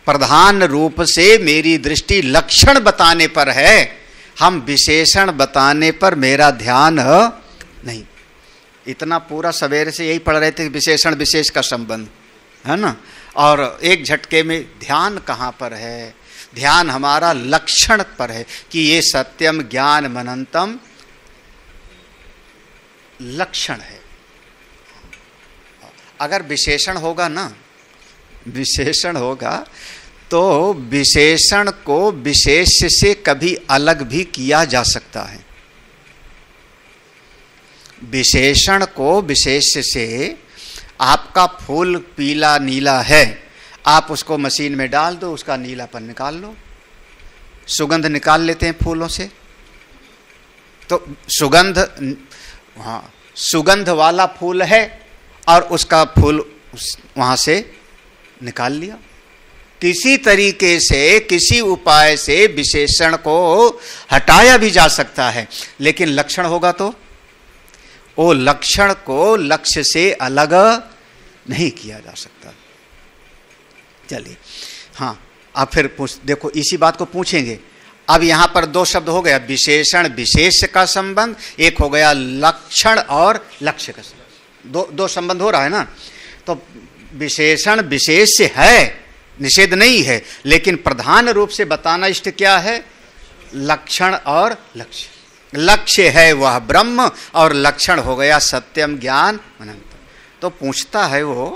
प्रधान रूप से मेरी दृष्टि लक्षण बताने पर है, हम विशेषण बताने पर मेरा ध्यान नहीं। इतना पूरा सवेरे से यही पढ़ रहे थे, विशेषण विशेष का संबंध है ना, और एक झटके में ध्यान कहाँ पर है? ध्यान हमारा लक्षण पर है कि ये सत्यम ज्ञान अनंतम लक्षण है। अगर विशेषण होगा ना, विशेषण होगा तो विशेषण को विशेष से कभी अलग भी किया जा सकता है। विशेषण को विशेष से, आपका फूल पीला नीला है, आप उसको मशीन में डाल दो, उसका नीलापन निकाल लो। सुगंध निकाल लेते हैं फूलों से, तो सुगंध, हाँ सुगंध वाला फूल है और उसका फूल वहां से निकाल लिया। किसी तरीके से, किसी उपाय से विशेषण को हटाया भी जा सकता है, लेकिन लक्षण होगा तो वो लक्षण को लक्ष्य से अलग नहीं किया जा सकता। चलिए, हाँ, अब फिर देखो, इसी बात को पूछेंगे। अब यहां पर दो शब्द हो गया, विशेषण विशेष का संबंध, एक हो गया लक्षण और लक्ष्य का संबंध। दो संबंध हो रहा है ना। तो विशेषण विशेष से है, निषेध नहीं है, लेकिन प्रधान रूप से बताना इष्ट क्या है? लक्षण और लक्ष्य। लक्ष्य है वह ब्रह्म और लक्षण हो गया सत्यम ज्ञान अनंत। तो पूछता है वो,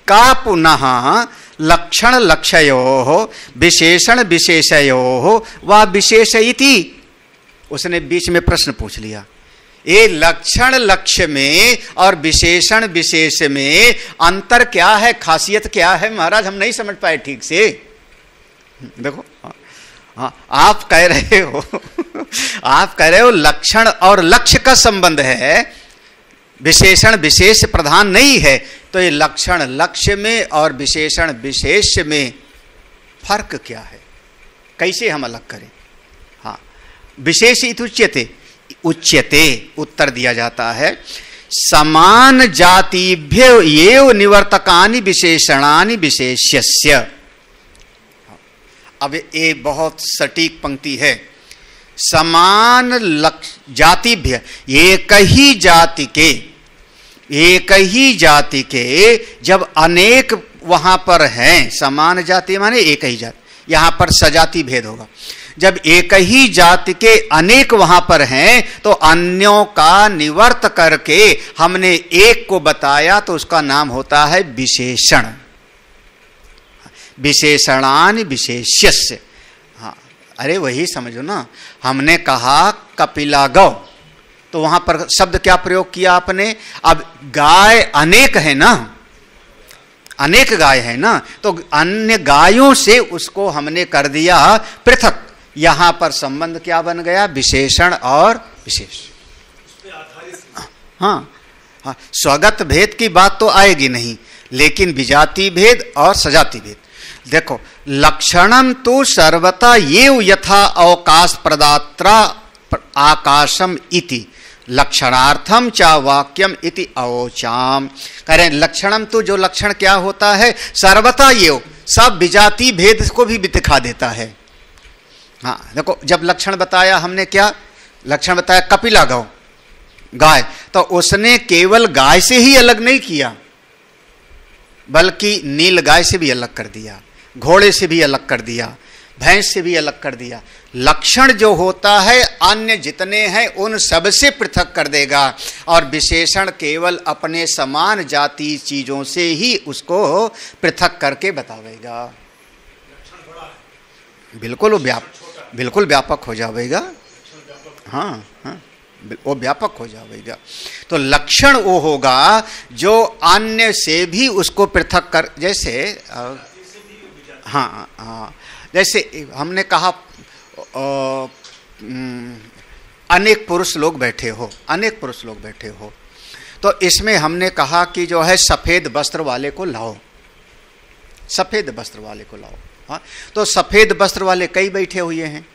का पुनः लक्षण लक्ष्यो विशेषण विशेषयो व विशेष इति। उसने बीच में प्रश्न पूछ लिया, ये लक्षण लक्ष्य में और विशेषण विशेष में अंतर क्या है, खासियत क्या है? महाराज हम नहीं समझ पाए ठीक से। देखो, हाँ, आप कह रहे हो आप कह रहे हो लक्षण और लक्ष्य का संबंध है, विशेषण विशेष प्रधान नहीं है। तो ये लक्षण लक्ष्य में और विशेषण विशेष में फर्क क्या है, कैसे हम अलग करें? हाँ, विशेष उच्यते, उच्यते उत्तर दिया जाता है, समान जातिभ्य एव निवर्तकानि विशेषणानि विशेष्यस्य। अब ये बहुत सटीक पंक्ति है। समान जातिभ्य, एक ही जाति के जब अनेक वहां पर हैं, समान जाति माने एक ही जाति, यहां पर सजाति भेद होगा। जब एक ही जाति के अनेक वहां पर हैं तो अन्यों का निवर्त करके हमने एक को बताया तो उसका नाम होता है विशेषण। विशेषणानि विशेष्यस्य। हाँ, अरे वही समझो ना, हमने कहा कपिला गौ, तो वहां पर शब्द क्या प्रयोग किया आपने? अब गाय अनेक है ना, अनेक गाय है ना, तो अन्य गायों से उसको हमने कर दिया पृथक। यहां पर संबंध क्या बन गया? विशेषण और विशेष। हाँ, हाँ, स्वगत भेद की बात तो आएगी नहीं, लेकिन विजाति भेद और सजाति भेद। देखो, लक्षणम तो सर्वथा ये यथा अवकाश प्रदात्रा आकाशम इति लक्षणार्थम चा वाक्यम इति अवोचाम। कह रहे लक्षणम तो, जो लक्षण क्या होता है? सर्वथा ये, सब विजाति भेद को भी दिखा देता है। हाँ, देखो, जब लक्षण बताया हमने, क्या लक्षण बताया? कपिला गौ, गाय, तो उसने केवल गाय से ही अलग नहीं किया, बल्कि नील गाय से भी अलग कर दिया, घोड़े से भी अलग कर दिया, भैंस से भी अलग कर दिया। लक्षण जो होता है अन्य जितने हैं उन सब से पृथक कर देगा, और विशेषण केवल अपने समान जाति चीजों से ही उसको पृथक करके बतावेगा। बिल्कुल व्यापक हो जाएगा। हाँ, हाँ, वो व्यापक हो जाएगा। तो लक्षण वो होगा जो अन्य से भी उसको पृथक कर, जैसे हाँ, हाँ, जैसे हमने कहा अनेक पुरुष लोग बैठे हो, अनेक पुरुष लोग बैठे हो, तो इसमें हमने कहा कि जो है सफेद वस्त्र वाले को लाओ, सफेद वस्त्र वाले को लाओ। हाँ, तो सफेद वस्त्र वाले कई बैठे हुए हैं,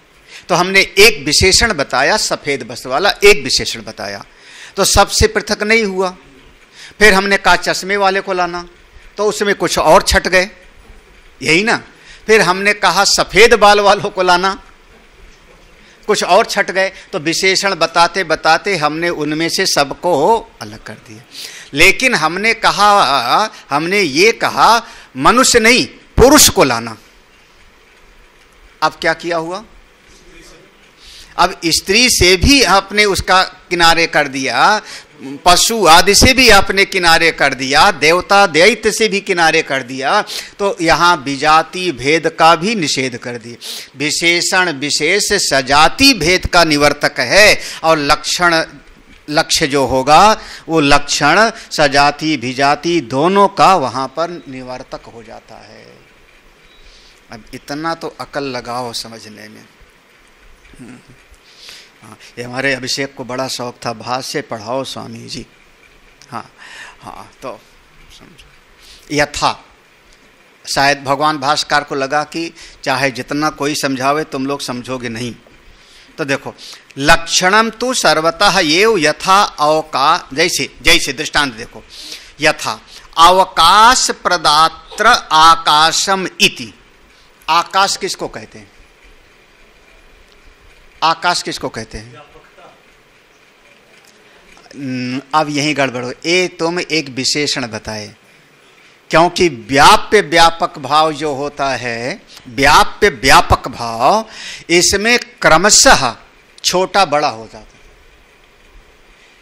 तो हमने एक विशेषण बताया, सफेद वस्त्र वाला एक विशेषण बताया, तो सबसे पृथक नहीं हुआ। फिर हमने कहा चश्मे वाले को लाना, तो उसमें कुछ और छट गए, यही ना। फिर हमने कहा सफेद बाल वालों को लाना, कुछ और छट गए, तो विशेषण बताते बताते हमने उनमें से सबको अलग कर दिया। लेकिन हमने ये कहा मनुष्य नहीं, पुरुष को लाना। अब क्या किया हुआ? अब स्त्री से भी आपने उसका किनारे कर दिया, पशु आदि से भी आपने किनारे कर दिया, देवता दैत्य से भी किनारे कर दिया, तो यहाँ विजाति भेद का भी निषेध कर दिया। विशेषण विशेष सजाति भेद का निवर्तक है, और लक्षण लक्ष्य जो होगा वो लक्षण सजाति विजाति दोनों का वहाँ पर निवर्तक हो जाता है। अब इतना तो अकल लगाओ समझने में। हाँ, ये हमारे अभिषेक को बड़ा शौक था, भाष्य पढ़ाओ स्वामी जी। हाँ हाँ, तो समझो यथा, शायद भगवान भाष्यकार को लगा कि चाहे जितना कोई समझावे तुम लोग समझोगे नहीं। तो देखो, लक्षणम तु सर्वतः एव यथा अवकाश, जैसे दृष्टांत देखो, यथा अवकाश प्रदात्र आकाशम इति। आकाश किसको कहते हैं? आकाश किसको कहते हैं? अब यही गड़बड़ हो, ये तुम एक विशेषण बताए, क्योंकि व्याप्य व्यापक भाव जो होता है, व्याप्य व्यापक भाव, इसमें क्रमशः छोटा बड़ा हो जाता है।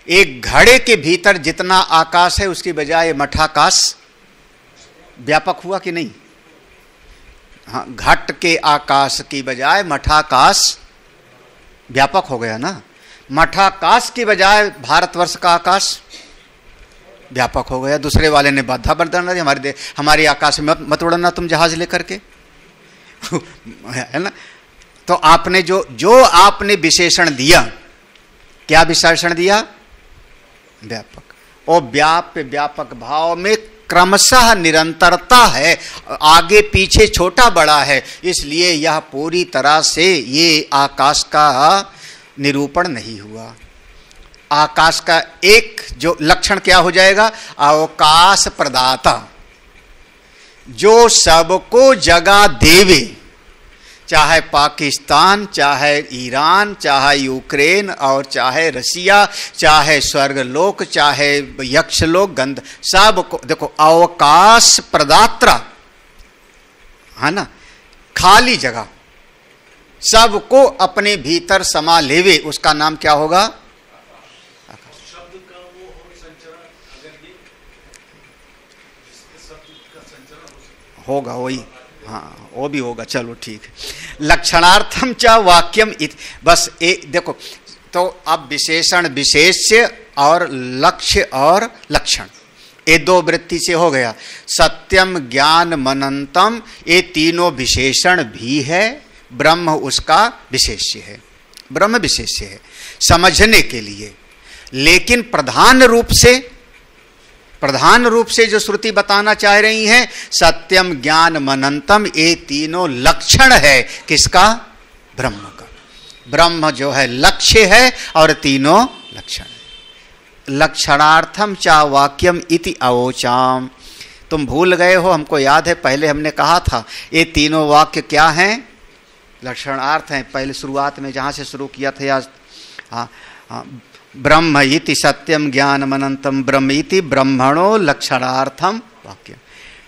एक घड़े के भीतर जितना आकाश है उसकी बजाय मठाकाश व्यापक हुआ कि नहीं? हाँ, घट के आकाश की बजाय मठाकाश व्यापक हो गया ना। मठाकाश की बजाय भारतवर्ष का आकाश व्यापक हो गया। दूसरे वाले ने बाधा बरदाना दी, हमारे आकाश में मत उड़ना तुम जहाज लेकर के है ना। तो आपने जो आपने विशेषण दिया, क्या विशेषण दिया? व्यापक। और व्याप्य व्यापक भाव में क्रमशः निरंतरता है, आगे पीछे छोटा बड़ा है, इसलिए यह पूरी तरह से ये आकाश का निरूपण नहीं हुआ। आकाश का एक जो लक्षण क्या हो जाएगा? अवकाश प्रदाता, जो सबको जगह देवे, चाहे पाकिस्तान, चाहे ईरान, चाहे यूक्रेन और चाहे रसिया, चाहे स्वर्गलोक, चाहे यक्षलोक, गंध, सबको देखो अवकाश प्रदाता है ना, खाली जगह सबको अपने भीतर समा लेवे, उसका नाम क्या होगा? शब्द का वो संचरण, अगर ये शब्द का संचरण होगा वही, हाँ वो भी होगा, चलो ठीक है। लक्षणार्थम च वाक्यम इति, बस एक देखो, तो अब विशेषण विशेष्य और लक्ष्य और लक्षण, ये दो वृत्ति से हो गया। सत्यम ज्ञान मनंतम, ये तीनों विशेषण भी है, ब्रह्म उसका विशेष्य है, ब्रह्म विशेष्य है समझने के लिए। लेकिन प्रधान रूप से जो श्रुति बताना चाह रही है, सत्यम ज्ञान मनंतम, ये तीनों लक्षण है किसका? ब्रह्म का। ब्रह्म जो है लक्ष्य है और तीनों लक्षण है। लक्षणार्थम चा वाक्यम इति अवोचाम। तुम भूल गए हो, हमको याद है पहले हमने कहा था ये तीनों वाक्य क्या हैं? लक्षणार्थ हैं। पहले शुरुआत में जहाँ से शुरू किया था, हाँ हाँ, ब्रह्म इति सत्यम ज्ञान मनंतम ब्रह्म इति ब्रह्मणो लक्षणार्थम वाक्य।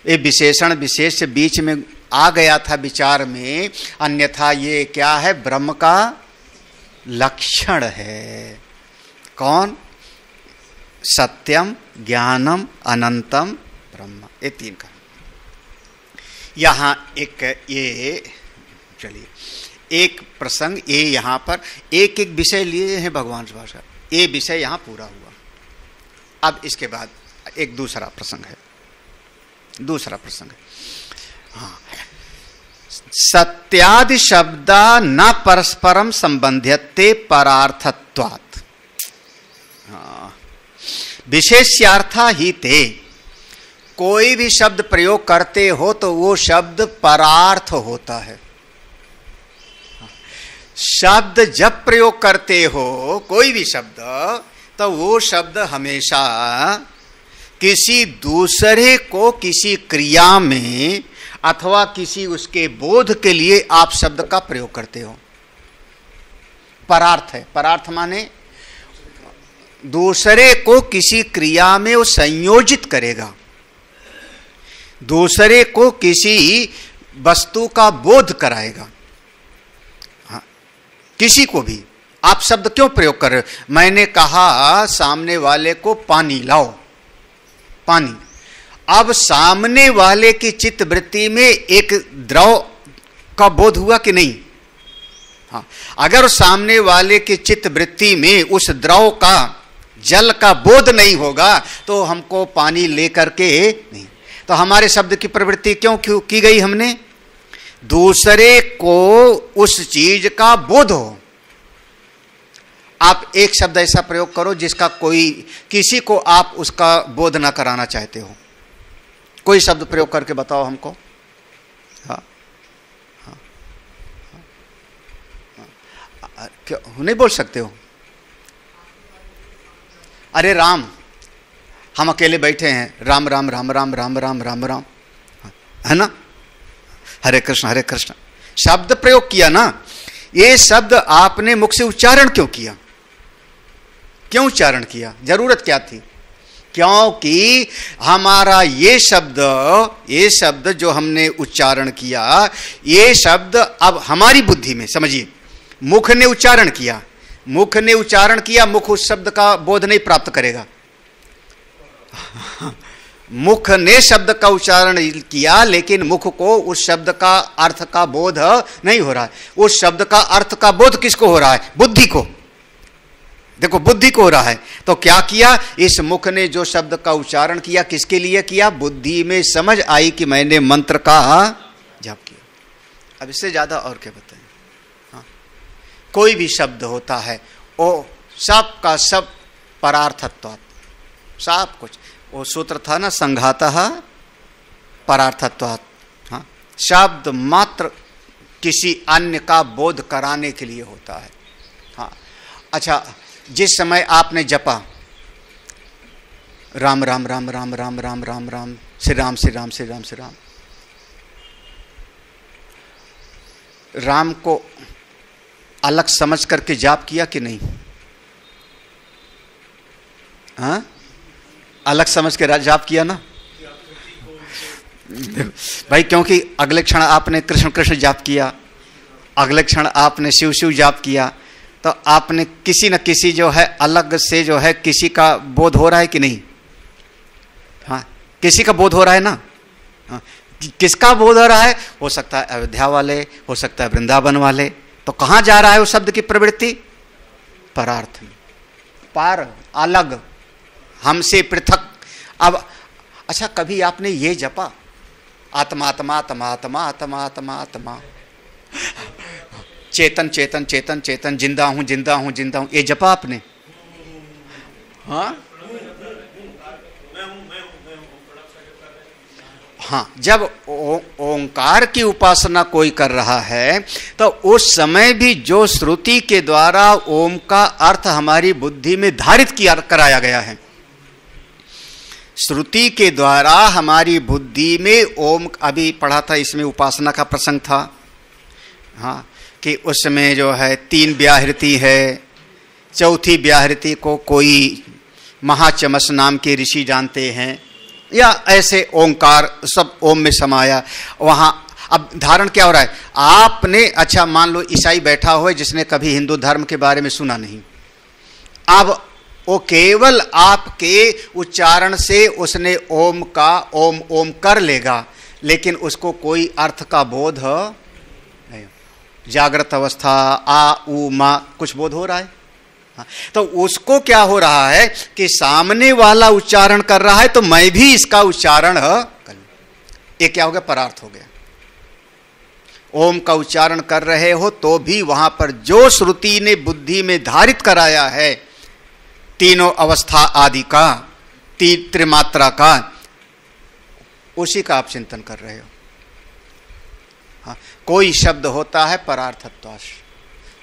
ये विशेषण विशेष बीच में आ गया था विचार में, अन्यथा ये क्या है? ब्रह्म का लक्षण है। कौन? सत्यम ज्ञानम अनंतम ब्रह्म, ये तीन का। यहाँ एक ये चलिए एक प्रसंग, ये यहाँ पर एक एक विषय लिए हैं भगवान भाषा, ये विषय यहाँ पूरा हुआ। अब इसके बाद एक दूसरा प्रसंग है, हाँ, सत्यादि शब्दा न परस्परम संबंध्यते परार्थत्वात्, हाँ, विशेष्यार्था ही ते। कोई भी शब्द प्रयोग करते हो तो वो शब्द परार्थ होता है। शब्द जब प्रयोग करते हो कोई भी शब्द, तो वो शब्द हमेशा किसी दूसरे को किसी क्रिया में अथवा किसी उसके बोध के लिए आप शब्द का प्रयोग करते हो। परार्थ है, परार्थ माने दूसरे को किसी क्रिया में वो संयोजित करेगा, दूसरे को किसी वस्तु का बोध कराएगा। किसी को भी आप शब्द क्यों प्रयोग कर रहे हो? मैंने कहा सामने वाले को पानी लाओ, पानी। अब सामने वाले की चित्त वृत्ति में एक द्रव का बोध हुआ कि नहीं? हाँ, अगर सामने वाले की चित्त वृत्ति में उस द्रव का, जल का बोध नहीं होगा तो हमको पानी लेकर के नहीं। तो हमारे शब्द की प्रवृत्ति क्यों की गई? हमने दूसरे को उस चीज का बोध हो। आप एक शब्द ऐसा प्रयोग करो जिसका कोई किसी को आप उसका बोध ना कराना चाहते हो। कोई शब्द प्रयोग करके बताओ हमको। हाँ, हाँ, हाँ, क्यों नहीं बोल सकते हो? अरे राम, हम अकेले बैठे हैं, राम राम राम राम राम राम राम राम, है ना? हरे कृष्ण शब्द प्रयोग किया ना। ये शब्द आपने मुख से उच्चारण क्यों किया? क्यों उच्चारण किया? जरूरत क्या थी? क्योंकि हमारा ये शब्द जो हमने उच्चारण किया, ये शब्द अब हमारी बुद्धि में, समझिए, मुख ने उच्चारण किया, मुख उस शब्द का बोध नहीं प्राप्त करेगा। मुख ने शब्द का उच्चारण किया, लेकिन मुख को उस शब्द का अर्थ का बोध नहीं हो रहा है। उस शब्द का अर्थ का बोध किसको हो रहा है? बुद्धि को। देखो, बुद्धि को हो रहा है। तो क्या किया? इस मुख ने जो शब्द का उच्चारण किया, किसके लिए किया? बुद्धि में समझ आई कि मैंने मंत्र का जाप किया। अब इससे ज्यादा और क्या बताएं? हाँ, कोई भी शब्द होता है वो सब का सब परार्थत्वात्, सब कुछ, वो सूत्र था ना, संघातः परार्थत्वात्। हाँ, शब्द मात्र किसी अन्य का बोध कराने के लिए होता है। हाँ, अच्छा, जिस समय आपने जपा राम राम राम राम राम राम राम राम, श्री राम श्री राम श्री राम श्री राम, राम को अलग समझ करके जाप किया कि नहीं? हाँ, अलग समझ के जाप किया ना भाई, क्योंकि अगले क्षण आपने कृष्ण कृष्ण जाप किया, अगले क्षण आपने शिव शिव जाप किया, तो आपने किसी न किसी जो है अलग से जो है किसी का बोध हो रहा है कि नहीं? हाँ, किसी का बोध हो रहा है ना। हाँ, किसका बोध हो रहा है? हो सकता है अयोध्या वाले, हो सकता है वृंदावन वाले। तो कहाँ जा रहा है उस शब्द की प्रवृत्ति? परार्थ में, पार, अलग, हमसे पृथक। अब अच्छा, कभी आपने ये जपा आत्मा आत्मा आत्मा आत्मा आत्मा आत्मा आत्मा, चेतन चेतन चेतन चेतन, जिंदा हूं जिंदा हूं जिंदा हूं, ये जपा आपने? हाँ हाँ, जब ओंकार की उपासना कोई कर रहा है तो उस समय भी जो श्रुति के द्वारा ओम का अर्थ हमारी बुद्धि में धारित किया कराया गया है, श्रुति के द्वारा हमारी बुद्धि में ओम, अभी पढ़ा था इसमें उपासना का प्रसंग था। हाँ, कि उसमें जो है 3 व्याहृति है, चौथी व्याहृति को कोई महाचमस नाम के ऋषि जानते हैं, या ऐसे ओंकार सब ओम में समाया। वहाँ अब धारण क्या हो रहा है? आपने, अच्छा मान लो ईसाई बैठा हुआ है जिसने कभी हिंदू धर्म के बारे में सुना नहीं, अब वो केवल आपके उच्चारण से उसने ओम का ओम ओम कर लेगा, लेकिन उसको कोई अर्थ का बोध नहीं। जागृत अवस्था आ उ मा कुछ बोध हो रहा है? हाँ, तो उसको क्या हो रहा है कि सामने वाला उच्चारण कर रहा है तो मैं भी इसका उच्चारण कर लूं। ये क्या हो गया? परार्थ हो गया। ओम का उच्चारण कर रहे हो तो भी वहां पर जो श्रुति ने बुद्धि में धारित कराया है, तीनों अवस्था आदि का, त्रिमात्रा का, उसी का आप चिंतन कर रहे हो। हाँ, कोई शब्द होता है परार्थत्वात्,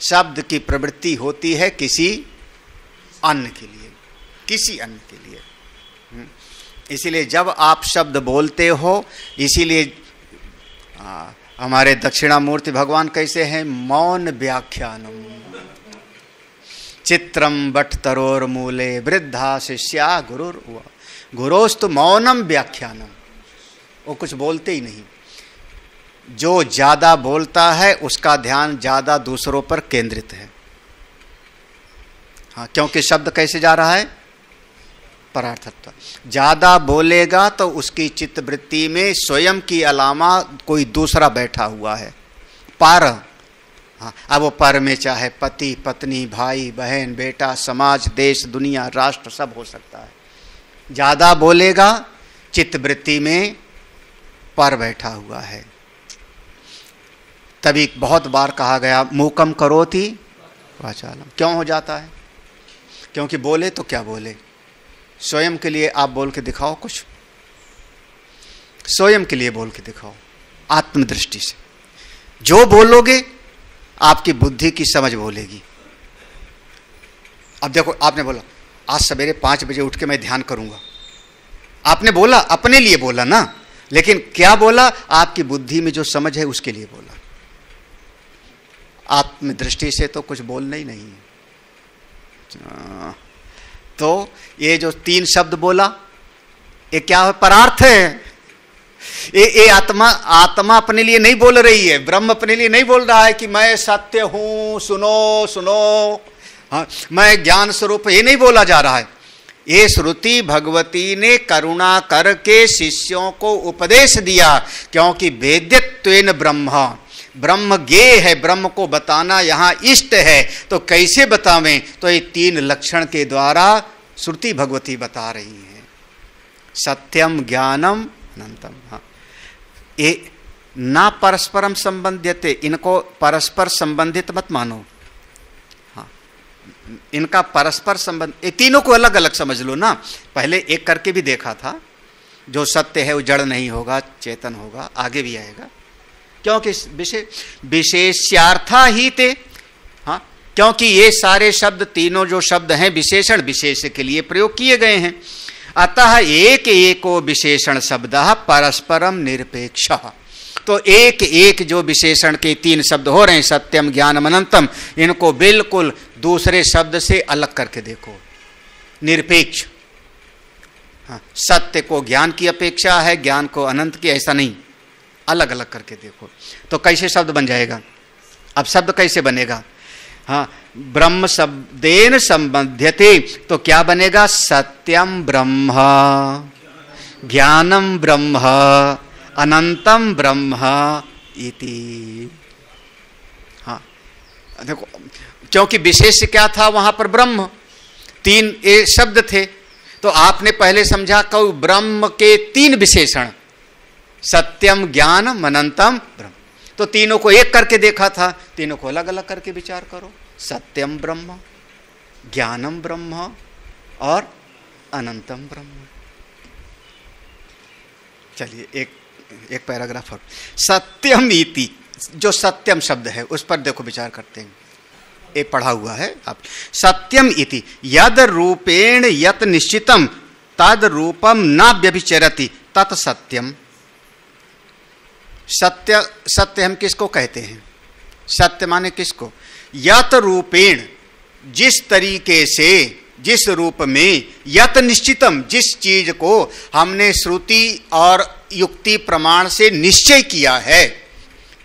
शब्द की प्रवृत्ति होती है किसी अन्य के लिए, किसी अन्य के लिए। इसीलिए जब आप शब्द बोलते हो, इसीलिए हमारे दक्षिणामूर्ति भगवान कैसे हैं? मौन व्याख्यानम चित्रम बट तरोर मूले वृद्धा शिष्या गुरोस्तु मौनम व्याख्यानम। वो कुछ बोलते ही नहीं। जो ज्यादा बोलता है उसका ध्यान ज्यादा दूसरों पर केंद्रित है। हाँ, क्योंकि शब्द कैसे जा रहा है? परार्थत्व। ज्यादा बोलेगा तो उसकी चित्तवृत्ति में स्वयं की अलावा कोई दूसरा बैठा हुआ है, पर। हाँ, अब वो पर में चाहे पति पत्नी भाई बहन बेटा समाज देश दुनिया राष्ट्र सब हो सकता है। ज्यादा बोलेगा चित्तवृत्ति में पर बैठा हुआ है। तभी बहुत बार कहा गया मूकम करोति वाचालम। क्यों हो जाता है? क्योंकि बोले तो क्या बोले, स्वयं के लिए आप बोल के दिखाओ, कुछ स्वयं के लिए बोल के दिखाओ, आत्मदृष्टि से। जो बोलोगे आपकी बुद्धि की समझ बोलेगी। अब देखो, आपने बोला आज सवेरे 5 बजे उठ के मैं ध्यान करूंगा, आपने बोला, अपने लिए बोला ना, लेकिन क्या बोला, आपकी बुद्धि में जो समझ है उसके लिए बोला। आत्मदृष्टि से तो कुछ बोलना ही नहीं है। तो ये जो 3 शब्द बोला, ये क्या है, परार्थ है। ये आत्मा अपने लिए नहीं बोल रही है, ब्रह्म अपने लिए नहीं बोल रहा है कि मैं सत्य हूं, सुनो सुनो, हाँ, मैं ज्ञान स्वरूप, ये नहीं बोला जा रहा है। ये श्रुति भगवती ने करुणा करके शिष्यों को उपदेश दिया, क्योंकि वेद्यत्वेन ब्रह्म, ब्रह्म ज्ञेय है, ब्रह्म को बताना यहाँ इष्ट है। तो कैसे बतावें, तो ये 3 लक्षण के द्वारा श्रुति भगवती बता रही है। सत्यम ज्ञानम अनंतम। हाँ, ये ना परस्परम संबंधित, इनको परस्पर संबंधित मत मानो। हाँ, इनका परस्पर संबंध, ये तीनों को अलग अलग समझ लो ना। पहले एक करके भी देखा था, जो सत्य है वो जड़ नहीं होगा, चेतन होगा, आगे भी आएगा, क्योंकि विशेष्यार्था ही थे। हाँ, क्योंकि ये सारे शब्द, तीनों जो शब्द हैं, विशेषण विशेष के लिए प्रयोग किए गए हैं। अतः एक एको विशेषण शब्द परस्परम निरपेक्ष। तो एक एक जो विशेषण के 3 शब्द हो रहे हैं, सत्यम ज्ञानम अनंतम, इनको बिल्कुल दूसरे शब्द से अलग करके देखो, निरपेक्ष। हाँ, सत्य को ज्ञान की अपेक्षा है, ज्ञान को अनंत की, ऐसा नहीं, अलग अलग करके देखो। तो कैसे शब्द बन जाएगा? अब शब्द कैसे बनेगा? हाँ, ब्रह्म शब्देन संबध्यते, तो क्या बनेगा? सत्यम ब्रह्म, ज्ञानम ब्रह्म, अनंतम ब्रह्म इति। हाँ, देखो, क्योंकि विशेष क्या था वहां पर? ब्रह्म। 3 ये शब्द थे, तो आपने पहले समझा कि ब्रह्म के 3 विशेषण, सत्यम ज्ञानम अनंतम ब्रह्म। तो तीनों को एक करके देखा था, तीनों को अलग अलग करके विचार करो। सत्यम ब्रह्म, ज्ञानम ब्रह्म और अनंतम ब्रह्म। चलिए एक पैराग्राफ और। सत्यम इति, जो सत्यम शब्द है उस पर देखो विचार करते हैं। ये पढ़ा हुआ है आप। सत्यम इति यद रूपेण यत निश्चितम तद रूपम न व्यभिचरति तत् सत्यम। सत्य, सत्य हम किसको कहते हैं? सत्य माने किसको? यत रूपेण, जिस तरीके से, जिस रूप में, यत निश्चितम, जिस चीज को हमने श्रुति और युक्ति प्रमाण से निश्चय किया है,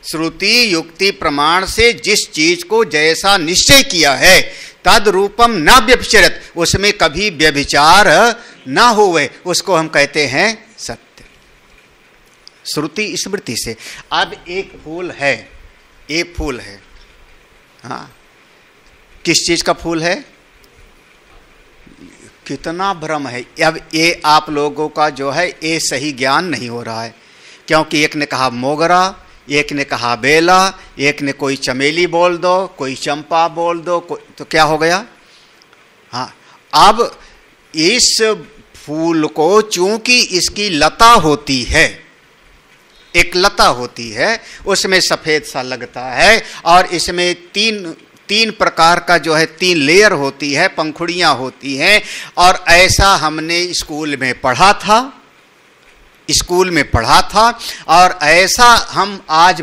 श्रुति युक्ति प्रमाण से जिस चीज को जैसा निश्चय किया है, तद रूपम न व्यभिचरत, उसमें कभी व्यभिचार न होवे, उसको हम कहते हैं सत्य। श्रुति स्मृति से। अब एक फूल है, एक फूल है, हाँ, किस चीज का फूल है? कितना भ्रम है। अब ये आप लोगों का जो है ये सही ज्ञान नहीं हो रहा है, क्योंकि एक ने कहा मोगरा, एक ने कहा बेला, एक ने कोई चमेली बोल दो, कोई चंपा बोल दो, तो क्या हो गया? हाँ, अब इस फूल को चूंकि इसकी लता होती है, एक लता होती है, उसमें सफेद सा लगता है, और इसमें तीन प्रकार का जो है 3 लेयर होती है, पंखुड़ियां होती हैं, और ऐसा हमने स्कूल में पढ़ा था, स्कूल में पढ़ा था, और ऐसा हम आज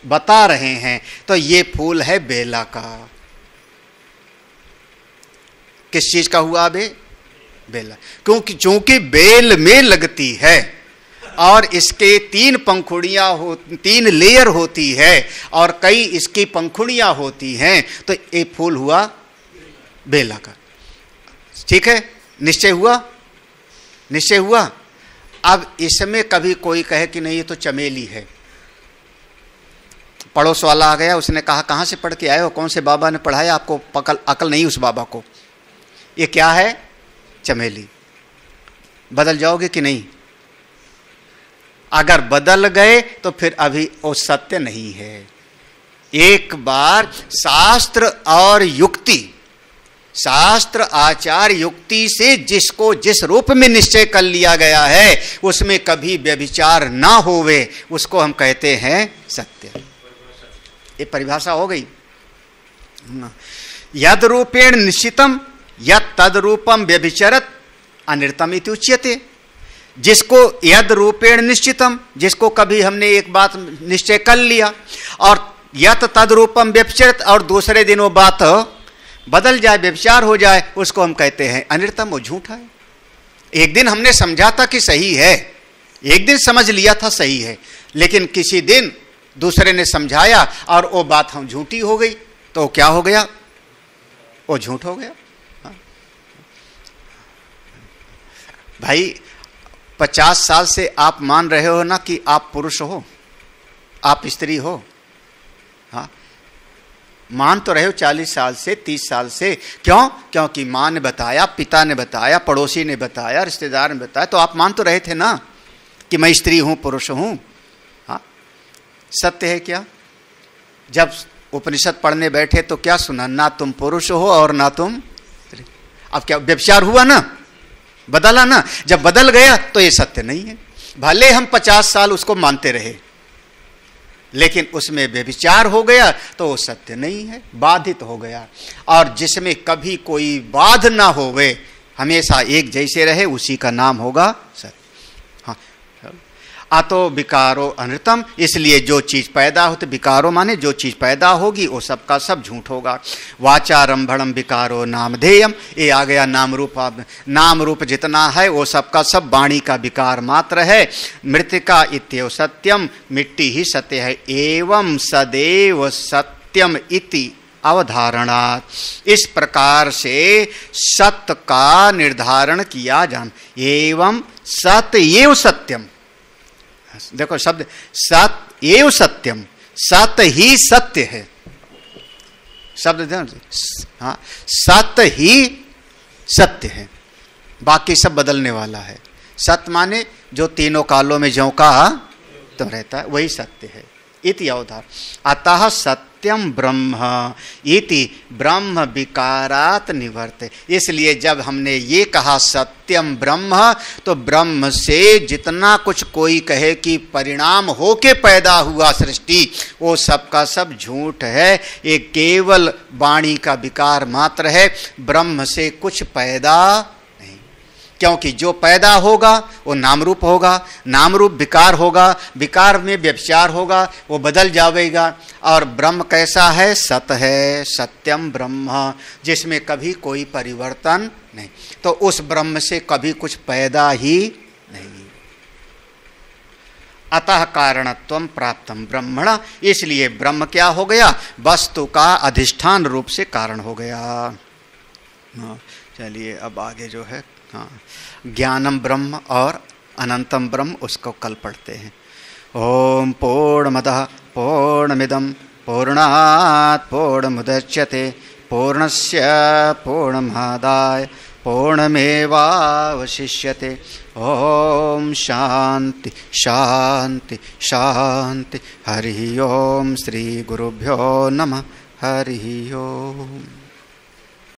बता रहे हैं। तो ये फूल है बेला का। किस चीज का हुआ बे? बेला। क्योंकि चूंकि बेल में लगती है और इसके 3 पंखुड़ियां 3 लेयर होती है और कई इसकी पंखुड़ियां होती हैं, तो ये फूल हुआ बेला का। ठीक है, निश्चय हुआ, निश्चय हुआ। अब इसमें कभी कोई कहे कि नहीं ये तो चमेली है। पड़ोस वाला आ गया, उसने कहा कहाँ से पढ़ के आए हो, कौन से बाबा ने पढ़ाया आपको? अकल नहीं उस बाबा को। ये क्या है? चमेली। बदल जाओगे कि नहीं? अगर बदल गए तो फिर अभी वो सत्य नहीं है। एक बार शास्त्र और युक्ति शास्त्र आचार युक्ति से जिसको जिस रूप में निश्चय कर लिया गया है उसमें कभी व्यभिचार ना होवे, उसको हम कहते हैं सत्य। ये परिभाषा हो गई। यद रूपेण निश्चितम यद तद रूपम व्यभिचरत अनिर्तम इति उच्यते। जिसको यद रूपेण निश्चितम, जिसको कभी हमने एक बात निश्चय कर लिया और यत तद रूपम व्यभिचरत, और दूसरे दिन वो बात बदल जाए, व्यभिचार हो जाए, उसको हम कहते हैं अनिर्तम, वो झूठा है। एक दिन हमने समझा था कि सही है, एक दिन समझ लिया था सही है, लेकिन किसी दिन दूसरे ने समझाया और वो बात हम झूठी हो गई, तो क्या हो गया? वो झूठ हो गया। हाँ? भाई 50 साल से आप मान रहे हो ना कि आप पुरुष हो, आप स्त्री हो। हाँ, मान तो रहे हो 40 साल से, 30 साल से। क्यों? क्योंकि माँ ने बताया, पिता ने बताया, पड़ोसी ने बताया, रिश्तेदार ने बताया, तो आप मान तो रहे थे ना कि मैं स्त्री हूं, पुरुष हूं। हाँ, सत्य है क्या? जब उपनिषद पढ़ने बैठे तो क्या सुना? ना तुम पुरुष हो और ना तुम स्त्री। अब क्या व्यभिचार हुआ ना, बदला ना। जब बदल गया तो ये सत्य नहीं है। भले हम 50 साल उसको मानते रहे, लेकिन उसमें व्यभिचार हो गया तो वो सत्य नहीं है, बाधित हो गया। और जिसमें कभी कोई बाध ना होवे, हमेशा एक जैसे रहे, उसी का नाम होगा सत्य। हाँ, अतो विकारो अनृतम, इसलिए जो चीज पैदा होती, विकारो माने जो चीज पैदा होगी वो सबका सब झूठ होगा। वाचारंभणम विकारो नामधेयम, ये आ गया नाम रूप। नाम रूप जितना है वो सबका सब वाणी का विकार मात्र है। मृतिका इत्येव सत्यम, मिट्टी ही सत्य है। एवं सदैव सत्यम इति अवधारणात्, इस प्रकार से सत्य का निर्धारण किया जान। एवं सत्य एव सत्यम, देखो शब्द सत एव सत्यम, सत्य ही सत्य है। शब्द हाँ, सत्य ही सत्य है, बाकी सब बदलने वाला है। सत्य माने जो तीनों कालों में ज्यों का तो रहता है, वही सत्य है। इति अवधार अतः सत्यम ब्रह्म इति ब्रह्म विकारात निवर्ते। इसलिए जब हमने ये कहा सत्यम ब्रह्म, तो ब्रह्म से जितना कुछ कोई कहे कि परिणाम होके पैदा हुआ सृष्टि, वो सबका सब झूठ है। ये केवल वाणी का विकार मात्र है, ब्रह्म से कुछ पैदा नहीं। क्योंकि जो पैदा होगा वो नाम रूप होगा, नाम रूप विकार होगा, विकार में व्यभिचार होगा, वो बदल जाएगा। और ब्रह्म कैसा है? सत है, सत्यम ब्रह्म, जिसमें कभी कोई परिवर्तन नहीं। तो उस ब्रह्म से कभी कुछ पैदा ही नहीं। अतः कारणत्वम प्राप्तम ब्रह्मण, इसलिए ब्रह्म क्या हो गया? वस्तु का अधिष्ठान रूप से कारण हो गया। चलिए अब आगे जो है, हाँ, ज्ञानम ब्रह्म और अनंतम ब्रह्म, उसको कल पढ़ते हैं। ओम पूर्णमदः पूर्णमिदं पूर्णात् पूर्णमुदच्यते पूर्णस्य पूर्णमादाय पूर्णमेवावशिष्यते। ओम शांति शांति शांति। हरि ओम। श्री गुरुभ्यो नमः। हरि ओम।